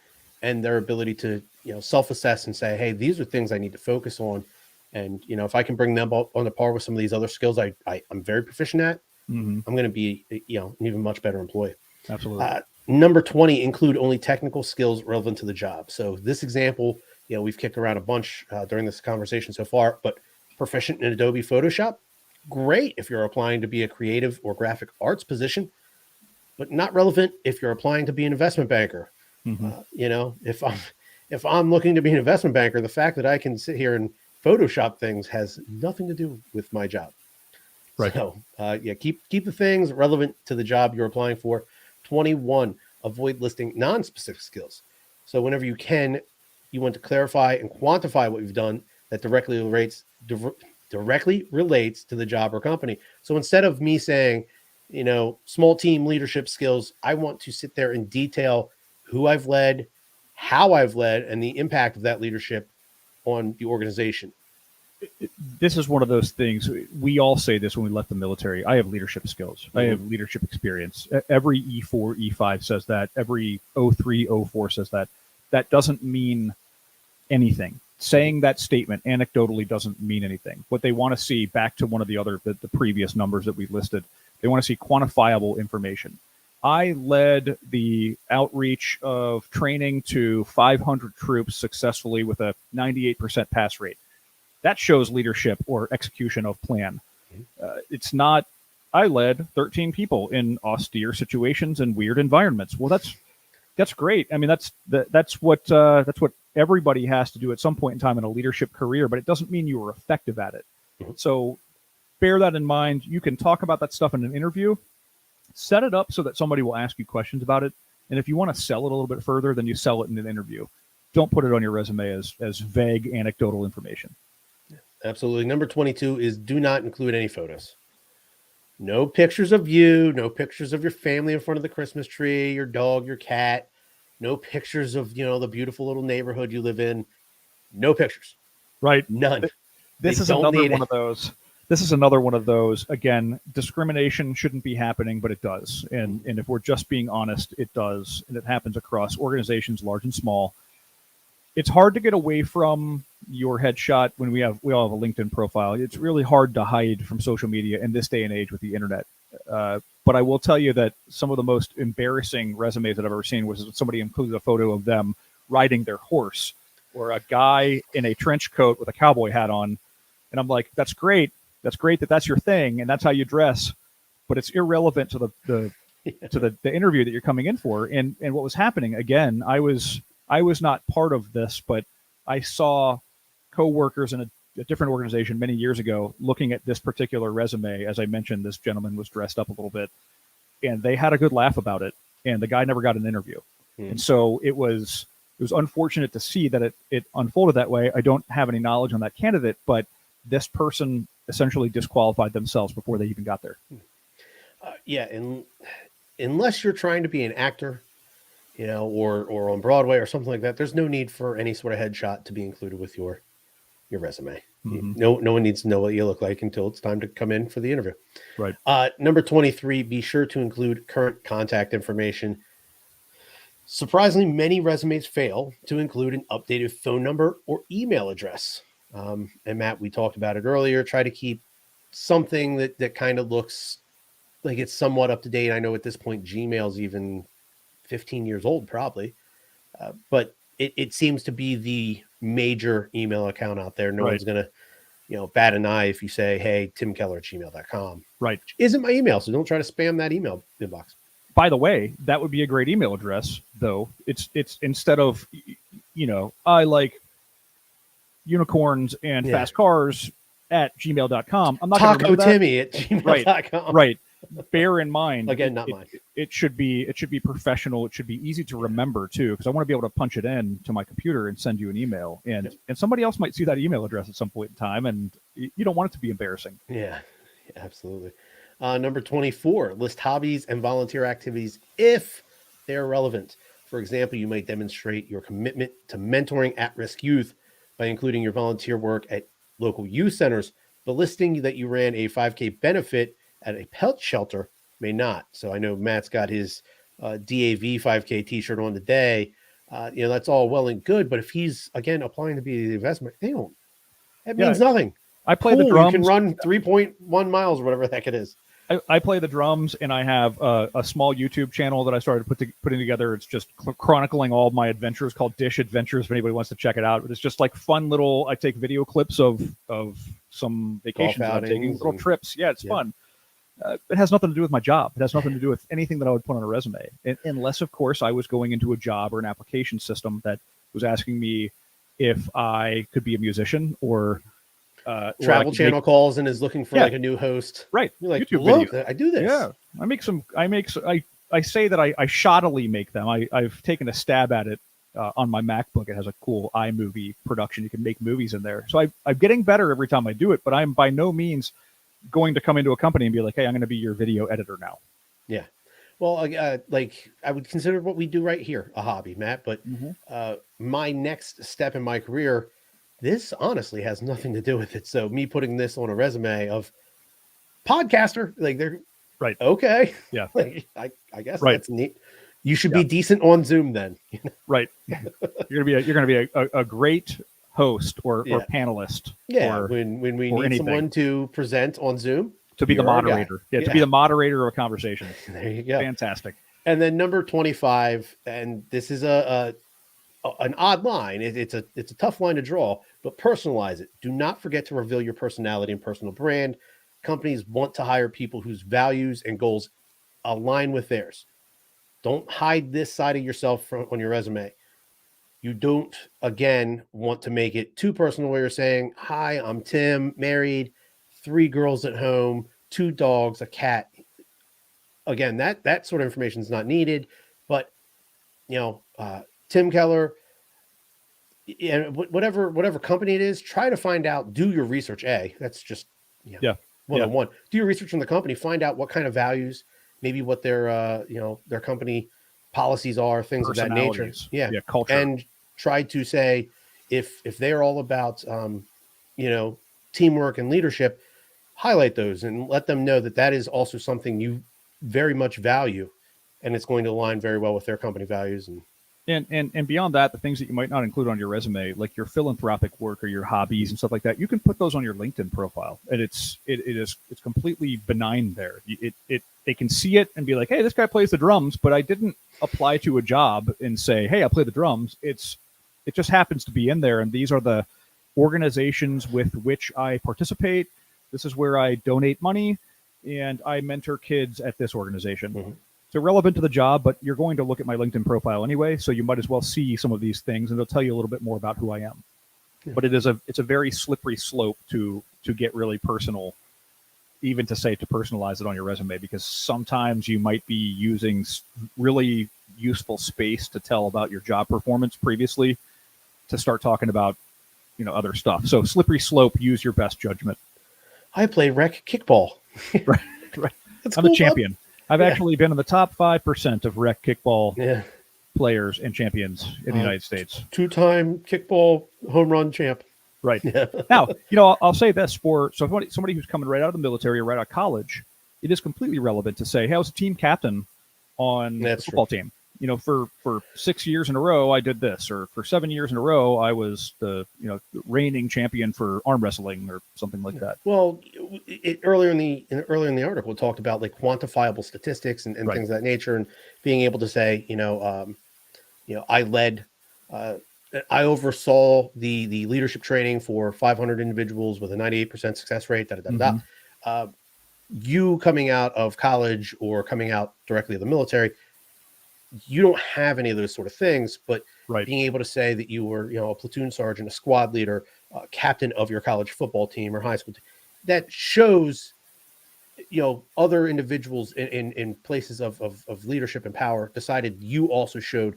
Speaker 1: and their ability to, self-assess and say, hey, these are things I need to focus on. And, if I can bring them up on the par with some of these other skills I'm very proficient at, I'm going to be, an even much better employee.
Speaker 2: Absolutely.
Speaker 1: Number 20, include only technical skills relevant to the job. So this example, we've kicked around a bunch during this conversation so far, but proficient in Adobe Photoshop, great if you're applying to be a creative or graphic arts position, but not relevant if you're applying to be an investment banker. If I'm looking to be an investment banker, the fact that I can sit here and Photoshop things has nothing to do with my job.
Speaker 2: Right.
Speaker 1: So, keep the things relevant to the job you're applying for. 21, avoid listing non-specific skills. So whenever you can, you want to clarify and quantify what you've done that directly relates to the job or company. So instead of me saying, small team leadership skills, I want to sit there and detail who I've led, how I've led, and the impact of that leadership on the organization.
Speaker 2: This is one of those things. We all say this when we left the military. I have leadership skills. I have leadership experience. Every E4, E5 says that. Every O3, O4 says that. That doesn't mean anything. Saying that statement anecdotally doesn't mean anything. What they want to see, back to one of the previous numbers that we listed, they want to see quantifiable information. I led the outreach of training to 500 troops successfully with a 98% pass rate. That shows leadership or execution of plan. It's not, I led 13 people in austere situations and weird environments. Well, that's great. I mean, that's what everybody has to do at some point in time in a leadership career, but it doesn't mean you were effective at it. So bear that in mind. You can talk about that stuff in an interview. Set it up so that somebody will ask you questions about it. And if you want to sell it a little bit further, then you sell it in an interview. Don't put it on your resume as vague anecdotal information.
Speaker 1: Absolutely. Number 22 is do not include any photos. No pictures of you, no pictures of your family in front of the Christmas tree, your dog, your cat, no pictures of, the beautiful little neighborhood you live in. No pictures.
Speaker 2: Right.
Speaker 1: None.
Speaker 2: This is another one of those. This is another one of those. Again, discrimination shouldn't be happening, but it does. And if we're just being honest, it does. And it happens across organizations, large and small. It's hard to get away from your headshot when we all have a LinkedIn profile. It's really hard to hide from social media in this day and age with the internet. But I will tell you that some of the most embarrassing resumes that I've ever seen was somebody included a photo of them riding their horse, or a guy in a trench coat with a cowboy hat on. And I'm like, that's great. That's great that's your thing and that's how you dress, but it's irrelevant to the interview that you're coming in for. And what was happening, again, I was not part of this, but I saw coworkers in a different organization many years ago looking at this particular resume. As I mentioned, this gentleman was dressed up a little bit, and they had a good laugh about it, and the guy never got an interview. And so it was unfortunate to see that it unfolded that way. I don't have any knowledge on that candidate, but this person essentially disqualified themselves before they even got there.
Speaker 1: And unless you're trying to be an actor, or on Broadway or something like that, there's no need for any sort of headshot to be included with your resume. No one needs to know what you look like until it's time to come in for the interview.
Speaker 2: Right.
Speaker 1: Number 23, be sure to include current contact information. Surprisingly, many resumes fail to include an updated phone number or email address. And Matt, we talked about it earlier. Try to keep something that kind of looks like it's somewhat up to date. I know at this point, Gmail's even 15 years old, probably. But it seems to be the major email account out there. No one's going to, bat an eye if you say, hey, timkeller@gmail.com.
Speaker 2: Right.
Speaker 1: Which isn't my email, so don't try to spam that email inbox.
Speaker 2: By the way, that would be a great email address, though. It's instead of, I like unicorns and fast cars at gmail.com. I'm not going to remember that.
Speaker 1: TacoTimmy@gmail.com.
Speaker 2: Right. Bear in mind,
Speaker 1: again, not mine.
Speaker 2: It should be professional. It should be easy to remember too, because I want to be able to punch it in to my computer and send you an email, and somebody else might see that email address at some point in time, and you don't want it to be embarrassing.
Speaker 1: Yeah, absolutely. Number 24, list hobbies and volunteer activities if they're relevant. For example, you might demonstrate your commitment to mentoring at-risk youth by including your volunteer work at local youth centers. The listing that you ran a 5K benefit at a pet shelter may not. So I know Matt's got his DAV 5K t-shirt on today. That's all well and good, but if he's, again, applying to be the investment, that means nothing.
Speaker 2: I play the drums.
Speaker 1: You can run 3.1 miles or whatever the heck it is.
Speaker 2: I play the drums, and I have a small YouTube channel that I started putting together. It's just chronicling all my adventures, called Dish Adventures, if anybody wants to check it out. But it's just like fun little, I take video clips of some vacations I'm taking, little trips. Yeah, it's fun. It has nothing to do with my job. It has nothing to do with anything that I would put on a resume. Unless, of course, I was going into a job or an application system that was asking me if I could be a musician or
Speaker 1: Travel Channel calls and is looking for like a new host.
Speaker 2: Right.
Speaker 1: You're like,
Speaker 2: YouTube video.
Speaker 1: I do this.
Speaker 2: Yeah. I say that I shoddily make them. I've taken a stab at it on my MacBook. It has a cool iMovie production. You can make movies in there. So I'm getting better every time I do it, but I'm by no means going to come into a company and be like, hey, I'm going to be your video editor now.
Speaker 1: Yeah. Well, I would consider what we do right here a hobby, Matt, but my next step in my career, this honestly has nothing to do with it. So me putting this on a resume of podcaster, like they're
Speaker 2: right.
Speaker 1: Okay.
Speaker 2: Yeah.
Speaker 1: Like, I guess that's neat. You should be decent on Zoom then.
Speaker 2: Right. You're going to be a great host or panelist.
Speaker 1: Yeah. When we need someone to present on Zoom,
Speaker 2: to be the moderator. To be the moderator of a conversation.
Speaker 1: There you go.
Speaker 2: Fantastic.
Speaker 1: And then number 25, and this is an odd line. It's a tough line to draw, but personalize it. Do not forget to reveal your personality and personal brand. Companies want to hire people whose values and goals align with theirs. Don't hide this side of yourself on your resume. You don't, again, want to make it too personal where you're saying, hi, I'm Tim, married, 3 girls at home, 2 dogs, a cat. Again, that sort of information is not needed, but Tim Keller, and whatever company it is, try to find out, do your research. That's just,
Speaker 2: Yeah.
Speaker 1: one
Speaker 2: Yeah.
Speaker 1: on one. Do your research on the company, find out what kind of values, maybe what their company policies are, things of that nature.
Speaker 2: Personalities.
Speaker 1: Yeah.
Speaker 2: Yeah. Culture.
Speaker 1: And try to say, if they're all about you know teamwork and leadership, highlight those and let them know that that is also something you very much value, and it's going to align very well with their company values. And
Speaker 2: And beyond that, the things that you might not include on your resume, like your philanthropic work or your hobbies and stuff like that, you can put those on your LinkedIn profile, and it's completely benign there. It they can see it and be like, hey, this guy plays the drums, but I didn't apply to a job and say, hey, I play the drums. It just happens to be in there, and these are the organizations with which I participate. This is where I donate money, and I mentor kids at this organization.
Speaker 1: mm-hmm.
Speaker 2: So relevant to the job, but you're going to look at my LinkedIn profile anyway, so you might as well see some of these things, and it'll tell you a little bit more about who I am.
Speaker 1: Yeah.
Speaker 2: But it's a very slippery slope to get really personal, even to personalize it on your resume, because sometimes you might be using really useful space to tell about your job performance previously to start talking about other stuff. So slippery slope. Use your best judgment.
Speaker 1: I play rec kickball.
Speaker 2: Right. I'm
Speaker 1: cool,
Speaker 2: a champion.
Speaker 1: Bub.
Speaker 2: I've actually been in the top 5% of rec kickball
Speaker 1: Yeah.
Speaker 2: players and champions in the United States.
Speaker 1: 2-time kickball home run champ.
Speaker 2: Right.
Speaker 1: Yeah.
Speaker 2: Now, I'll say this for somebody who's coming right out of the military or right out of college, it is completely relevant to say, hey, I was a team captain on the football team. For 6 years in a row, I did this, or for 7 years in a row, I was the reigning champion for arm wrestling or something like that.
Speaker 1: Well, earlier in the article, it talked about like quantifiable statistics and
Speaker 2: Right.
Speaker 1: things of that nature, and being able to say, I led, I oversaw the leadership training for 500 individuals with a 98% success rate.
Speaker 2: Mm-hmm.
Speaker 1: You coming out of college or coming out directly of the military, you don't have any of those sort of things, but
Speaker 2: Right.
Speaker 1: being able to say that you were, a platoon sergeant, a squad leader, captain of your college football team or high school team, that shows, other individuals in places of leadership and power decided you also showed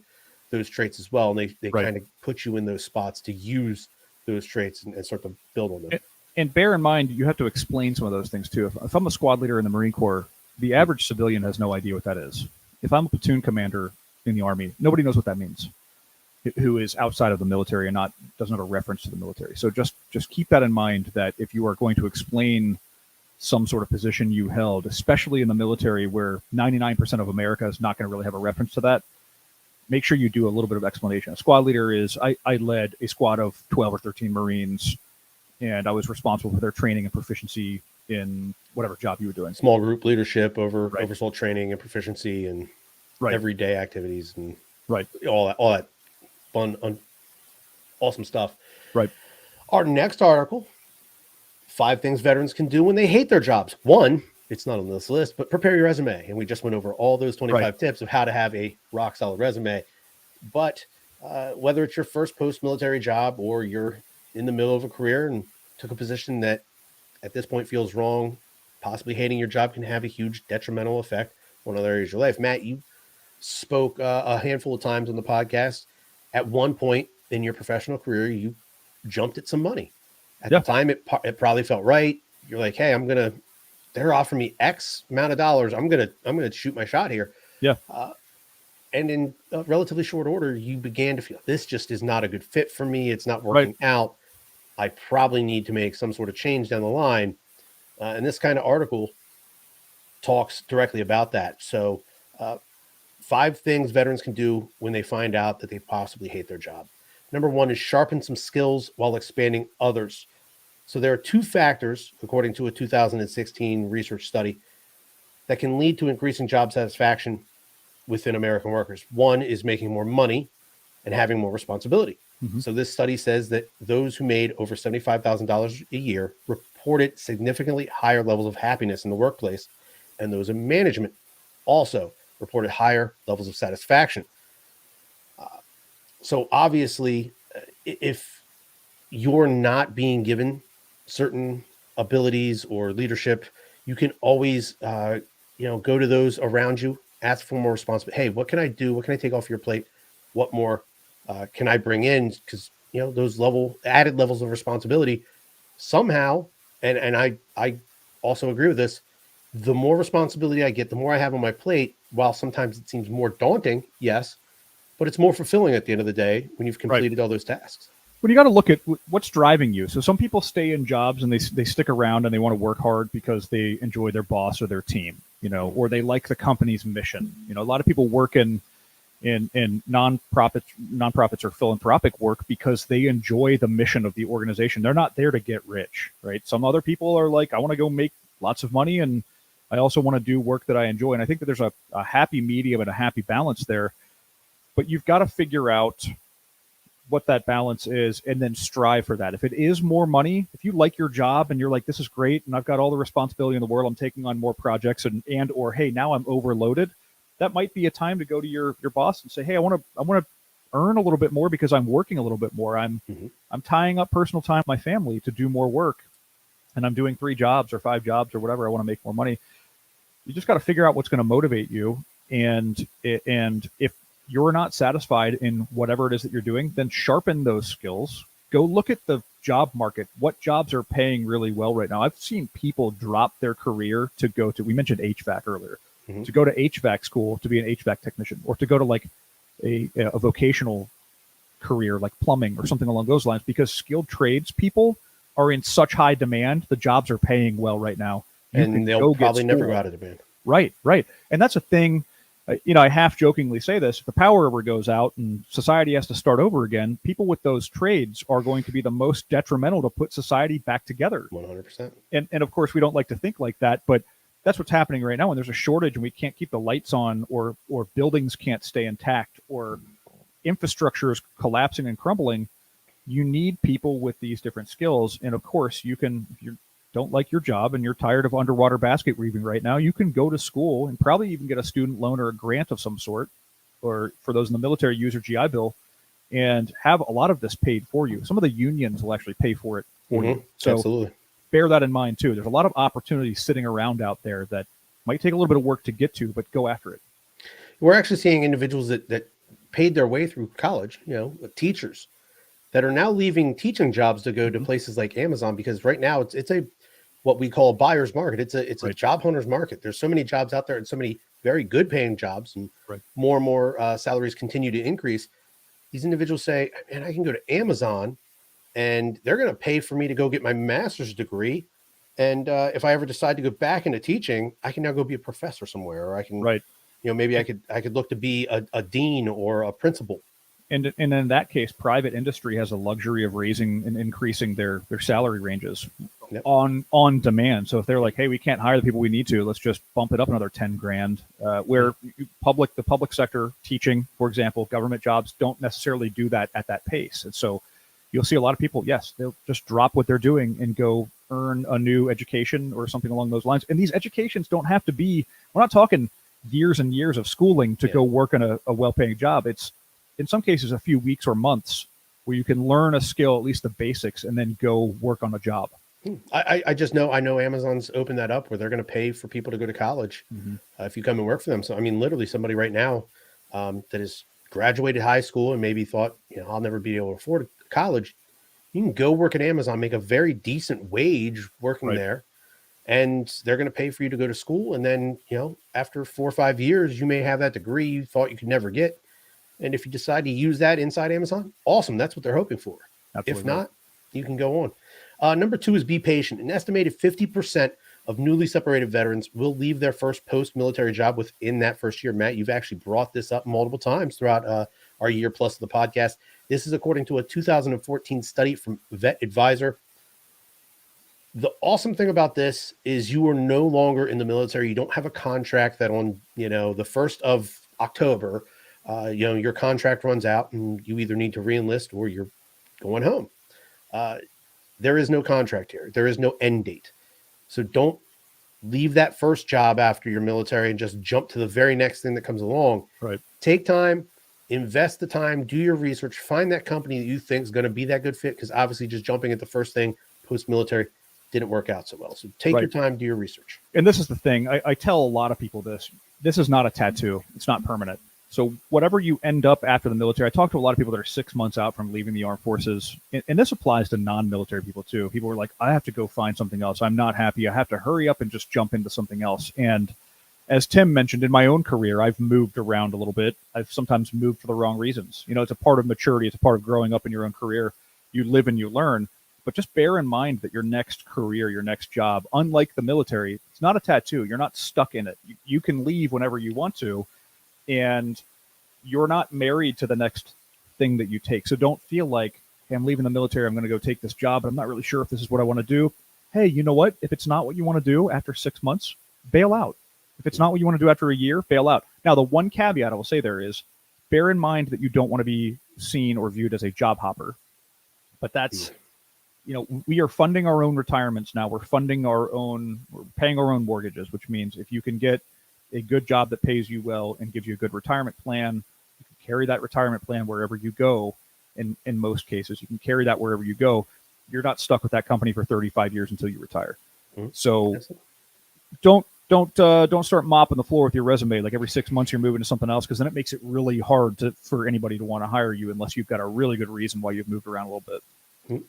Speaker 1: those traits as well. And they
Speaker 2: Right.
Speaker 1: kind of put you in those spots to use those traits and start to build on them.
Speaker 2: And bear in mind, you have to explain some of those things too. If I'm a squad leader in the Marine Corps, the average civilian has no idea what that is. If I'm a platoon commander in the Army, nobody knows what that means, who is outside of the military and doesn't have a reference to the military. So just keep that in mind, that if you are going to explain some sort of position you held, especially in the military where 99% of America is not going to really have a reference to that, make sure you do a little bit of explanation. A squad leader is, I led a squad of 12 or 13 Marines, and I was responsible for their training and proficiency in whatever job you were doing.
Speaker 1: Small group leadership, oversaw training and proficiency and everyday activities and all that fun, awesome stuff.
Speaker 2: Right.
Speaker 1: Our next article, 5 things veterans can do when they hate their jobs. 1, it's not on this list, but prepare your resume. And we just went over all those 25 tips of how to have a rock solid resume. But whether it's your first post-military job or you're in the middle of a career and took a position that at this point feels wrong, possibly hating your job can have a huge detrimental effect on other areas of your life. Matt, you spoke a handful of times on the podcast. At one point in your professional career, you jumped at some money. At the time, it probably felt right. You're like, hey, they're offering me X amount of dollars. I'm gonna shoot my shot here.
Speaker 2: Yeah.
Speaker 1: And in a relatively short order, you began to feel this just is not a good fit for me. It's not working out. I probably need to make some sort of change down the line. And this kind of article talks directly about that. So 5 things veterans can do when they find out that they possibly hate their job. Number 1 is sharpen some skills while expanding others. So there are 2 factors, according to a 2016 research study, that can lead to increasing job satisfaction within American workers. 1 is making more money and having more responsibility. Mm-hmm. So this study says that those who made over $75,000 a year reported significantly higher levels of happiness in the workplace, and those in management also reported higher levels of satisfaction. So obviously, if you're not being given certain abilities or leadership, you can always, go to those around you, ask for more responsibility. Hey, what can I do? What can I take off your plate what more can I bring in? Because those added levels of responsibility somehow, and I also agree with this. The more responsibility I get, the more I have on my plate. While sometimes it seems more daunting, yes, but it's more fulfilling at the end of the day when you've
Speaker 2: Right.
Speaker 1: completed all those tasks.
Speaker 2: But you got to look at what's driving you. So some people stay in jobs and they stick around and they want to work hard because they enjoy their boss or their team, or they like the company's mission. A lot of people work in nonprofits or philanthropic work because they enjoy the mission of the organization. They're not there to get rich, right? Some other people are like, I want to go make lots of money, and I also want to do work that I enjoy. And I think that there's a happy medium and a happy balance there. But you've got to figure out what that balance is and then strive for that. If it is more money, if you like your job and you're like, this is great and I've got all the responsibility in the world, I'm taking on more projects and or hey, now I'm overloaded, that might be a time to go to your boss and say, hey, I want to earn a little bit more because I'm working a little bit more. I'm tying up personal time with my family to do more work, and I'm doing 3 jobs or 5 jobs or whatever. I want to make more money. You just got to figure out what's going to motivate you, and if you're not satisfied in whatever it is that you're doing, then sharpen those skills. Go look at the job market. What jobs are paying really well right now? I've seen people drop their career to go to, we mentioned HVAC earlier, to go to HVAC school to be an HVAC technician, or to go to like a vocational career like plumbing or something along those lines, because skilled trades people are in such high demand. The jobs are paying well right now.
Speaker 1: And they'll probably never go out of demand.
Speaker 2: Right. And that's a thing. I half jokingly say this: if the power ever goes out and society has to start over again, people with those trades are going to be the most detrimental to put society back together.
Speaker 1: 100%.
Speaker 2: And of course, we don't like to think like that, but that's what's happening right now. When there's a shortage and we can't keep the lights on, or buildings can't stay intact, or infrastructure is collapsing and crumbling, you need people with these different skills. And of course, you can, if you don't like your job and you're tired of underwater basket weaving right now, you can go to school and probably even get a student loan or a grant of some sort, or for those in the military, use your GI Bill, and have a lot of this paid for you. Some of the unions will actually pay for it for you. So
Speaker 1: absolutely,
Speaker 2: bear that in mind too. There's a lot of opportunities sitting around out there that might take a little bit of work to get to, but go after it.
Speaker 1: We're actually seeing individuals that paid their way through college, teachers that are now leaving teaching jobs to go to places like Amazon, because right now it's a what we call a buyer's market. It's a job hunter's market. There's so many jobs out there and so many very good paying jobs, and more and more salaries continue to increase. These individuals say, man, I can go to Amazon and they're going to pay for me to go get my master's degree. And if I ever decide to go back into teaching, I can now go be a professor somewhere, or I can, maybe I could look to be a dean or a principal.
Speaker 2: And in that case, private industry has a luxury of raising and increasing their salary ranges on demand. So if they're like, hey, we can't hire the people we need to, let's just bump it up another 10 grand. Where the public sector teaching, for example, government jobs don't necessarily do that at that pace. And so you'll see a lot of people, yes, they'll just drop what they're doing and go earn a new education or something along those lines. And these educations don't have to be, we're not talking years and years of schooling to go work in a well-paying job. It's in some cases a few weeks or months where you can learn a skill, at least the basics, and then go work on a job.
Speaker 1: I know Amazon's opened that up where they're going to pay for people to go to college if you come and work for them. So, I mean, literally somebody right now that has graduated high school and maybe thought, I'll never be able to afford college. You can go work at Amazon, make a very decent wage working there, and they're going to pay for you to go to school. And then, after 4 or 5 years, you may have that degree you thought you could never get. And if you decide to use that inside Amazon, awesome. That's what they're hoping for. Absolutely. If not, you can go on. Number 2 is be patient. An estimated 50% of newly separated veterans will leave their first post-military job within that first year. Matt, you've actually brought this up multiple times throughout our year plus of the podcast. This is according to a 2014 study from Vet Advisor. The awesome thing about this is you are no longer in the military. You don't have a contract that on, the 1st of October, your contract runs out and you either need to re-enlist or you're going home. There is no contract here. There is no end date. So don't leave that first job after your military and just jump to the very next thing that comes along. Take time, invest the time, do your research, find that company that you think is going to be that good fit, because obviously just jumping at the first thing post-military didn't work out so well. So take your time, do your research.
Speaker 2: And this is the thing. I tell a lot of people this. This is not a tattoo. It's not permanent. So whatever you end up after the military, I talk to a lot of people that are 6 months out from leaving the armed forces, and this applies to non-military people too. People are like, I have to go find something else. I'm not happy. I have to hurry up and just jump into something else. And as Tim mentioned, in my own career, I've moved around a little bit. I've sometimes moved for the wrong reasons. You know, it's a part of maturity. It's a part of growing up in your own career. You live and you learn. But just bear in mind that your next career, your next job, unlike the military, it's not a tattoo. You're not stuck in it. You can leave whenever you want to, and you're not married to the next thing that you take. So don't feel like, hey, I'm leaving the military. I'm going to go take this job, but I'm not really sure if this is what I want to do. Hey, you know what? If it's not what you want to do after 6 months, bail out. If it's not what you want to do after a year, bail out. Now, the one caveat I will say there is bear in mind that you don't want to be seen or viewed as a job hopper. But that's, you know, we are funding our own retirements now. We're funding our own, we're paying our own mortgages, which means if you can get a good job that pays you well and gives you a good retirement plan, you can carry that retirement plan wherever you go. In most cases, you can carry that wherever you go. You're not stuck with that company for 35 years until you retire. So don't start mopping the floor with your resume like every 6 months you're moving to something else, because then it makes it really hard for anybody to want to hire you unless you've got a really good reason why you've moved around a little bit.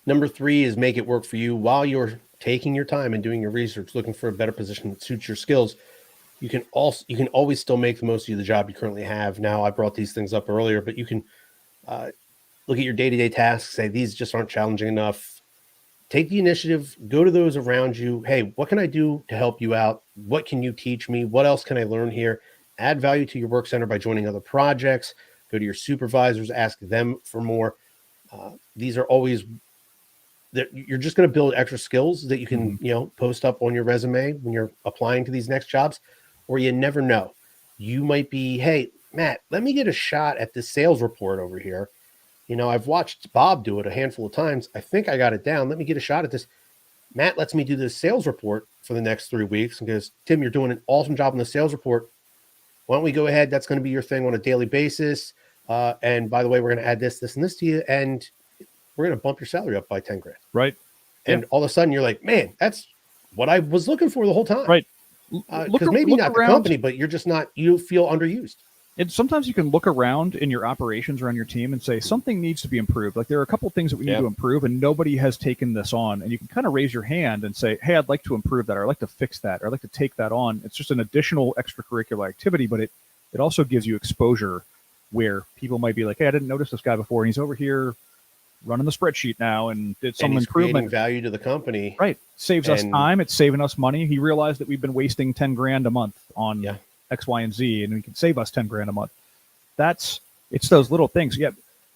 Speaker 1: Number 3 is make it work for you while you're taking your time and doing your research, looking for a better position that suits your skills. You can always still make the most of the job you currently have. Now, I brought these things up earlier, but you can look at your day-to-day tasks, say these just aren't challenging enough. Take the initiative, go to those around you. Hey, what can I do to help you out? What can you teach me? What else can I learn here? Add value to your work center by joining other projects. Go to your supervisors, ask them for more. These are always, you're just going to build extra skills that you can, post up on your resume when you're applying to these next jobs, or you never know. You might be, hey, Matt, let me get a shot at this sales report over here. I've watched Bob do it a handful of times. I think I got it down. Let me get a shot at this. Matt lets me do this sales report for the next 3 weeks and goes, Tim, you're doing an awesome job on the sales report. Why don't we go ahead? That's going to be your thing on a daily basis. And by the way, we're going to add this, and this to you. And we're going to bump your salary up by 10 grand.
Speaker 2: Right.
Speaker 1: And all of a sudden you're like, man, that's what I was looking for the whole time.
Speaker 2: Right.
Speaker 1: Because maybe not the company, but you're just not, you feel underused.
Speaker 2: And sometimes you can look around in your operations or on your team and say something needs to be improved. Like there are a couple of things that we need to improve, and nobody has taken this on. And you can kind of raise your hand and say, hey, I'd like to improve that, or I'd like to fix that, or I'd like to take that on. It's just an additional extracurricular activity, but it also gives you exposure where people might be like, hey, I didn't notice this guy before, and he's over here running the spreadsheet now and did some improvement.
Speaker 1: Value to the company.
Speaker 2: Right. Saves us time. It's saving us money. He realized that we've been wasting 10 grand a month on X, Y, and Z, and we can save us 10 grand a month. It's those little things. Yeah.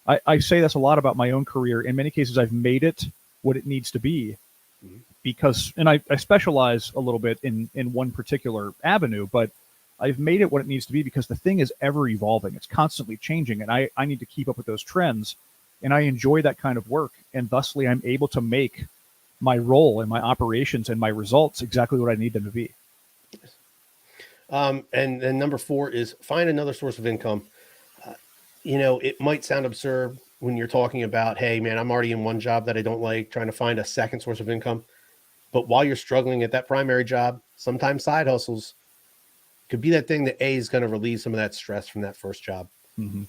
Speaker 2: I say this a lot about my own career. In many cases, I've made it what it needs to be because, and I specialize a little bit in one particular avenue, but I've made it what it needs to be because the thing is ever evolving. It's constantly changing, and I need to keep up with those trends. And I enjoy that kind of work. And thusly, I'm able to make my role and my operations and my results exactly what I need them to be.
Speaker 1: And then number 4 is find another source of income. It might sound absurd when you're talking about, hey, man, I'm already in one job that I don't like, trying to find a second source of income. But while you're struggling at that primary job, sometimes side hustles could be that thing that is going to relieve some of that stress from that first job. Mm-hmm.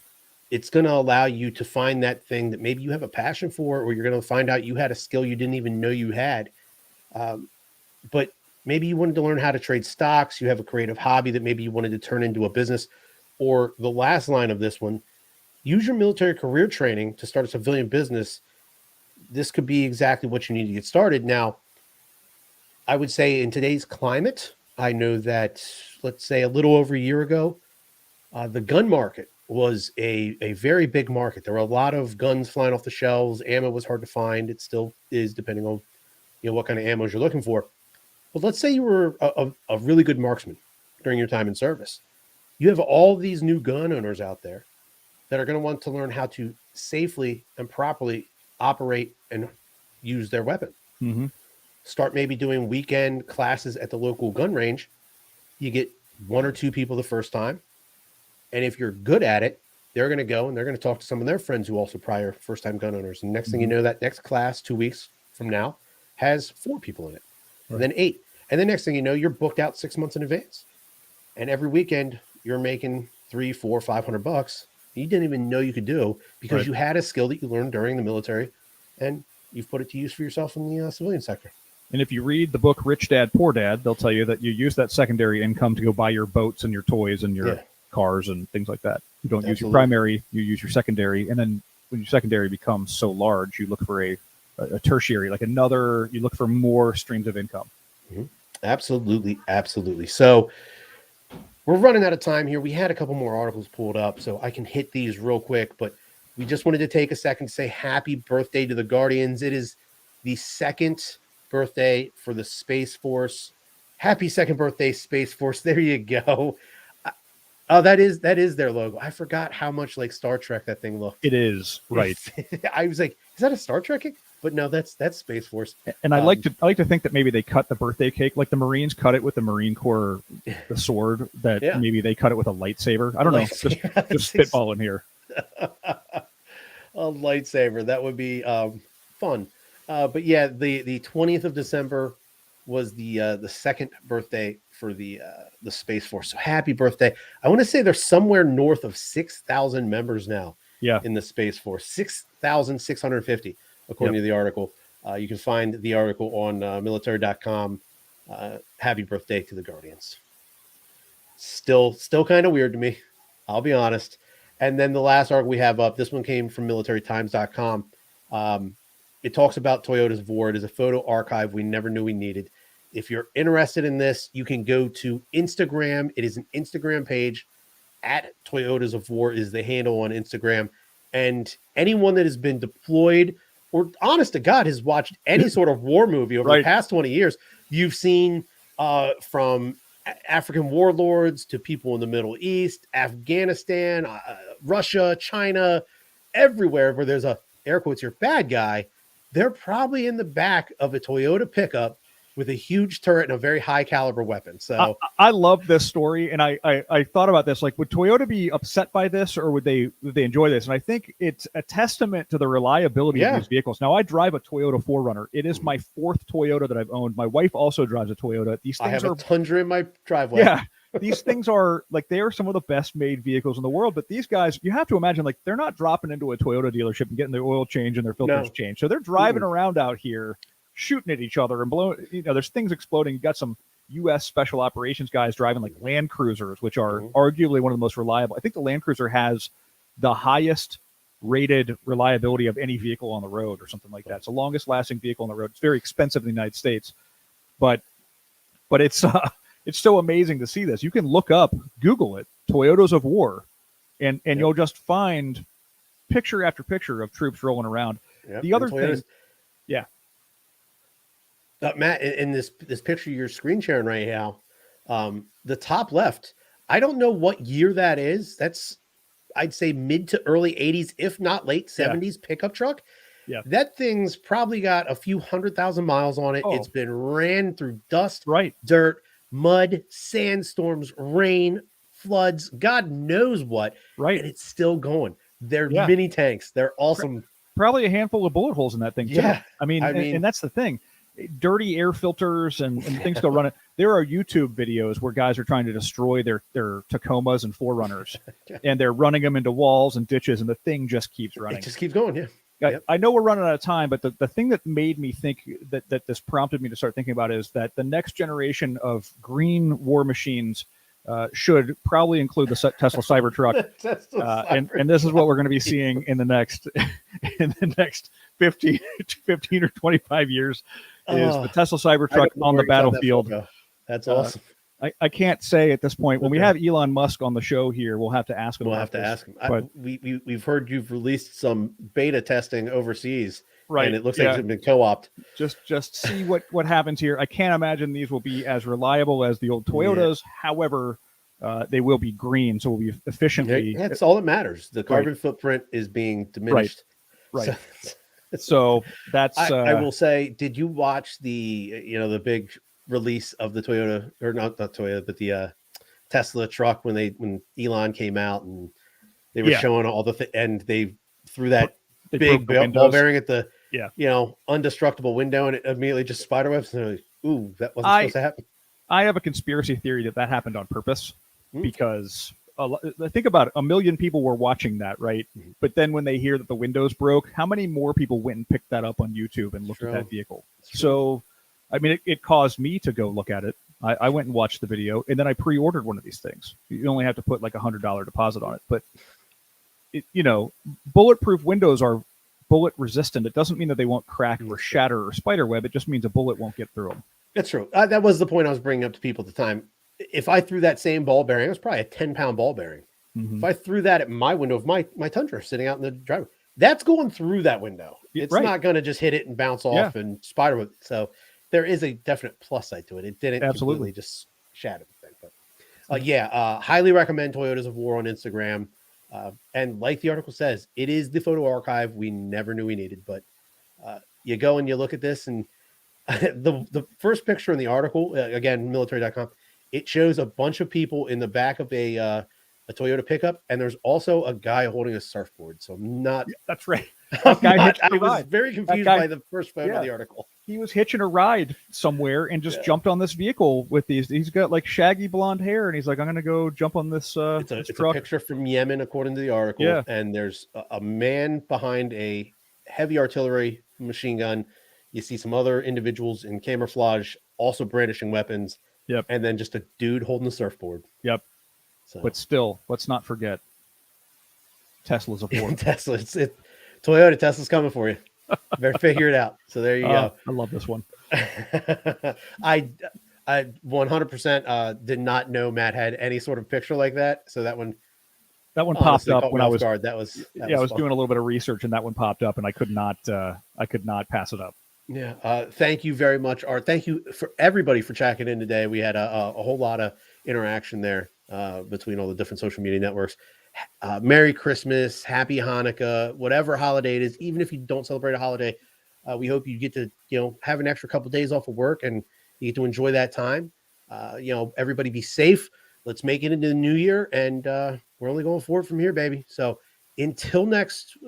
Speaker 1: It's going to allow you to find that thing that maybe you have a passion for, or you're going to find out you had a skill you didn't even know you had. But maybe you wanted to learn how to trade stocks. You have a creative hobby that maybe you wanted to turn into a business. Or the last line of this one, use your military career training to start a civilian business. This could be exactly what you need to get started. Now, I would say in today's climate, I know that, let's say a little over a year ago, the gun market was a very big market. There were a lot of guns flying off the shelves. Ammo was hard to find. It still is, depending on what kind of ammo you're looking for. But let's say you were a really good marksman during your time in service. You have all these new gun owners out there that are going to want to learn how to safely and properly operate and use their weapon. Mm-hmm. Start maybe doing weekend classes at the local gun range. You get 1 or 2 people the first time. And if you're good at it, they're going to go and they're going to talk to some of their friends who also prior first-time gun owners. And next thing you know, that next class 2 weeks from now has 4 people in it, and then 8. And then next thing you know, you're booked out 6 months in advance. And every weekend you're making $300, $400, $500 you didn't even know you could do because
Speaker 2: Right.
Speaker 1: you had a skill that you learned during the military, and you've put it to use for yourself in the civilian sector.
Speaker 2: And if you read the book Rich Dad Poor Dad, they'll tell you that you use that secondary income to go buy your boats and your toys and your cars and things like that. You don't use your primary, you use your secondary, and then when your secondary becomes so large, you look for a tertiary, like another. You look for more streams of income.
Speaker 1: Mm-hmm. Absolutely, absolutely. So we're running out of time here. We had a couple more articles pulled up, so I can hit these real quick, but we just wanted to take a second to say happy birthday to the Guardians. It is the second birthday for the Space Force. Happy second birthday, Space Force. There you go. Oh, that is their logo. I forgot how much like Star Trek that thing looked.
Speaker 2: It is, right.
Speaker 1: I was like, is that a Star Trek? But no, that's Space Force.
Speaker 2: And I like to think that maybe they cut the birthday cake like the Marines cut it with the Marine Corps, the sword, that maybe they cut it with a lightsaber. I don't know. Just spitballing here.
Speaker 1: A lightsaber. That would be fun. But yeah, the 20th of December was the second birthday for the Space Force. So happy birthday. I want to say there's somewhere north of 6,000 members now in the Space Force. 6,650, according to the article. You can find the article on military.com. Happy birthday to the Guardians. Still kind of weird to me. I'll be honest. And then the last article we have up, this one came from militarytimes.com. It talks about Toyota's VOR. It is a photo archive we never knew we needed. If you're interested in this, you can go to Instagram. It is an Instagram page at Toyota's of War is the handle on Instagram. And anyone that has been deployed or honest to God has watched any sort of war movie over the past 20 years, you've seen from African warlords to people in the Middle East, Afghanistan, Russia, China, everywhere where there's a air quotes, your bad guy, they're probably in the back of a Toyota pickup with a huge turret and a very high caliber weapon. So
Speaker 2: I love this story. And I thought about this, like, would Toyota be upset by this or would they enjoy this? And I think it's a testament to the reliability of these vehicles. Now I drive a Toyota 4Runner. It is my fourth Toyota that I've owned. My wife also drives a Toyota. These things
Speaker 1: I have a Tundra in my driveway.
Speaker 2: Yeah. These things are like, they are some of the best made vehicles in the world, but these guys, you have to imagine, like, they're not dropping into a Toyota dealership and getting their oil change and their filters changed. So they're driving around out here shooting at each other and blowing, there's things exploding. You got some U.S. special operations guys driving like Land Cruisers, which are arguably one of the most reliable. I think the Land Cruiser has the highest rated reliability of any vehicle on the road or something like that. It's the longest lasting vehicle on the road. It's very expensive in the United States, but it's so amazing to see this. You can look up, Google it, Toyotas of War, and you'll just find picture after picture of troops rolling around. The other thing,
Speaker 1: Matt, in this picture you're screen sharing right now, the top left, I don't know what year that is. That's, I'd say mid to early 80s, if not late 70s pickup truck. Yeah, that thing's probably got a few 100,000 miles on it. It's been ran through dust, dirt, mud, sandstorms, rain, floods, God knows what. And it's still going. They're mini tanks. They're awesome.
Speaker 2: Probably a handful of bullet holes in that thing too. I mean, and that's the thing. Dirty air filters and things go running. There are YouTube videos where guys are trying to destroy their Tacomas and 4Runners, and they're running them into walls and ditches, and the thing just keeps running.
Speaker 1: It just keeps going,
Speaker 2: I know we're running out of time, but the thing that made me think that this prompted me to start thinking about is that the next generation of green war machines should probably include the Tesla Cybertruck, and this is what we're going to be seeing in the next 15 or 25 years is the Tesla Cybertruck on the battlefield.
Speaker 1: That's awesome.
Speaker 2: I can't say at this point. When we have Elon Musk on the show here, we'll have to ask him.
Speaker 1: We'll have to ask him. But we've heard you've released some beta testing overseas, and it looks like it's been co-opted.
Speaker 2: Just see what happens here. I can't imagine these will be as reliable as the old Toyotas. However, they will be green, so we'll be efficiently.
Speaker 1: That's all that matters. The carbon footprint is being diminished.
Speaker 2: Right. So that's.
Speaker 1: I will say, did you watch the big release of the Toyota, or not Toyota, but the Tesla truck when Elon came out and they were showing all the and they threw that big ball bearing at the undestructible window, and it immediately just spiderwebs, and like, ooh, that wasn't supposed to happen.
Speaker 2: I have a conspiracy theory that happened on purpose because think about it, 1 million people were watching that, right?
Speaker 1: Mhm.
Speaker 2: But then when they hear that the windows broke, how many more people went and picked that up on YouTube and looked at that vehicle? So, I mean, it caused me to go look at it. I went and watched the video, and then I pre-ordered one of these things. You only have to put like $100 deposit on it, but bulletproof windows are bullet resistant. It doesn't mean that they won't crack or shatter or spider web. It just means a bullet won't get through them.
Speaker 1: That's true. That was the point I was bringing up to people at the time. If I threw that same ball bearing, it was probably a 10-pound ball bearing.
Speaker 2: Mm-hmm.
Speaker 1: If I threw that at my window of my Tundra sitting out in the driveway, that's going through that window. It's not going to just hit it and bounce off and spider web. So there is a definite plus side to it. It didn't completely just shatter the thing. But highly recommend Toyotas of War on Instagram. And like the article says, it is the photo archive we never knew we needed. But you go and you look at this, and the first picture in the article, again, military.com, it shows a bunch of people in the back of a Toyota pickup, and there's also a guy holding a surfboard. So I'm not.
Speaker 2: Yeah, that's right.
Speaker 1: I was very confused by the first photo of the article.
Speaker 2: He was hitching a ride somewhere and just jumped on this vehicle with these. He's got like shaggy blonde hair, and he's like, "I'm going to go jump on this."
Speaker 1: It's a picture from Yemen, according to the article.
Speaker 2: Yeah.
Speaker 1: And there's a man behind a heavy artillery machine gun. You see some other individuals in camouflage also brandishing weapons.
Speaker 2: Yep.
Speaker 1: And then just a dude holding a surfboard.
Speaker 2: Yep.
Speaker 1: So.
Speaker 2: But still, let's not forget Tesla's a Ford.
Speaker 1: Toyota, Tesla's coming for you. Better figure it out. So there you go.
Speaker 2: I love this one.
Speaker 1: I 100% did not know Matt had any sort of picture like that. So that one
Speaker 2: popped up when I was
Speaker 1: I was
Speaker 2: doing a little bit of research, and that one popped up, and I could not pass it up.
Speaker 1: Yeah. Thank you very much, Art. Thank you for everybody for checking in today. We had a whole lot of interaction there between all the different social media networks. Merry Christmas, Happy Hanukkah, whatever holiday it is. Even if you don't celebrate a holiday, we hope you get to have an extra couple of days off of work and you get to enjoy that time. Everybody be safe. Let's make it into the new year, and we're only going forward from here, baby. So until next.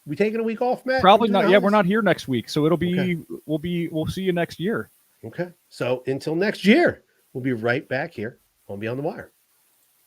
Speaker 1: We taking a week off, Matt?
Speaker 2: Probably not. Yeah, we're not here next week, so it'll be
Speaker 1: okay.
Speaker 2: We'll see you next year.
Speaker 1: Okay. So until next year, we'll be right back here on Beyond the Wire.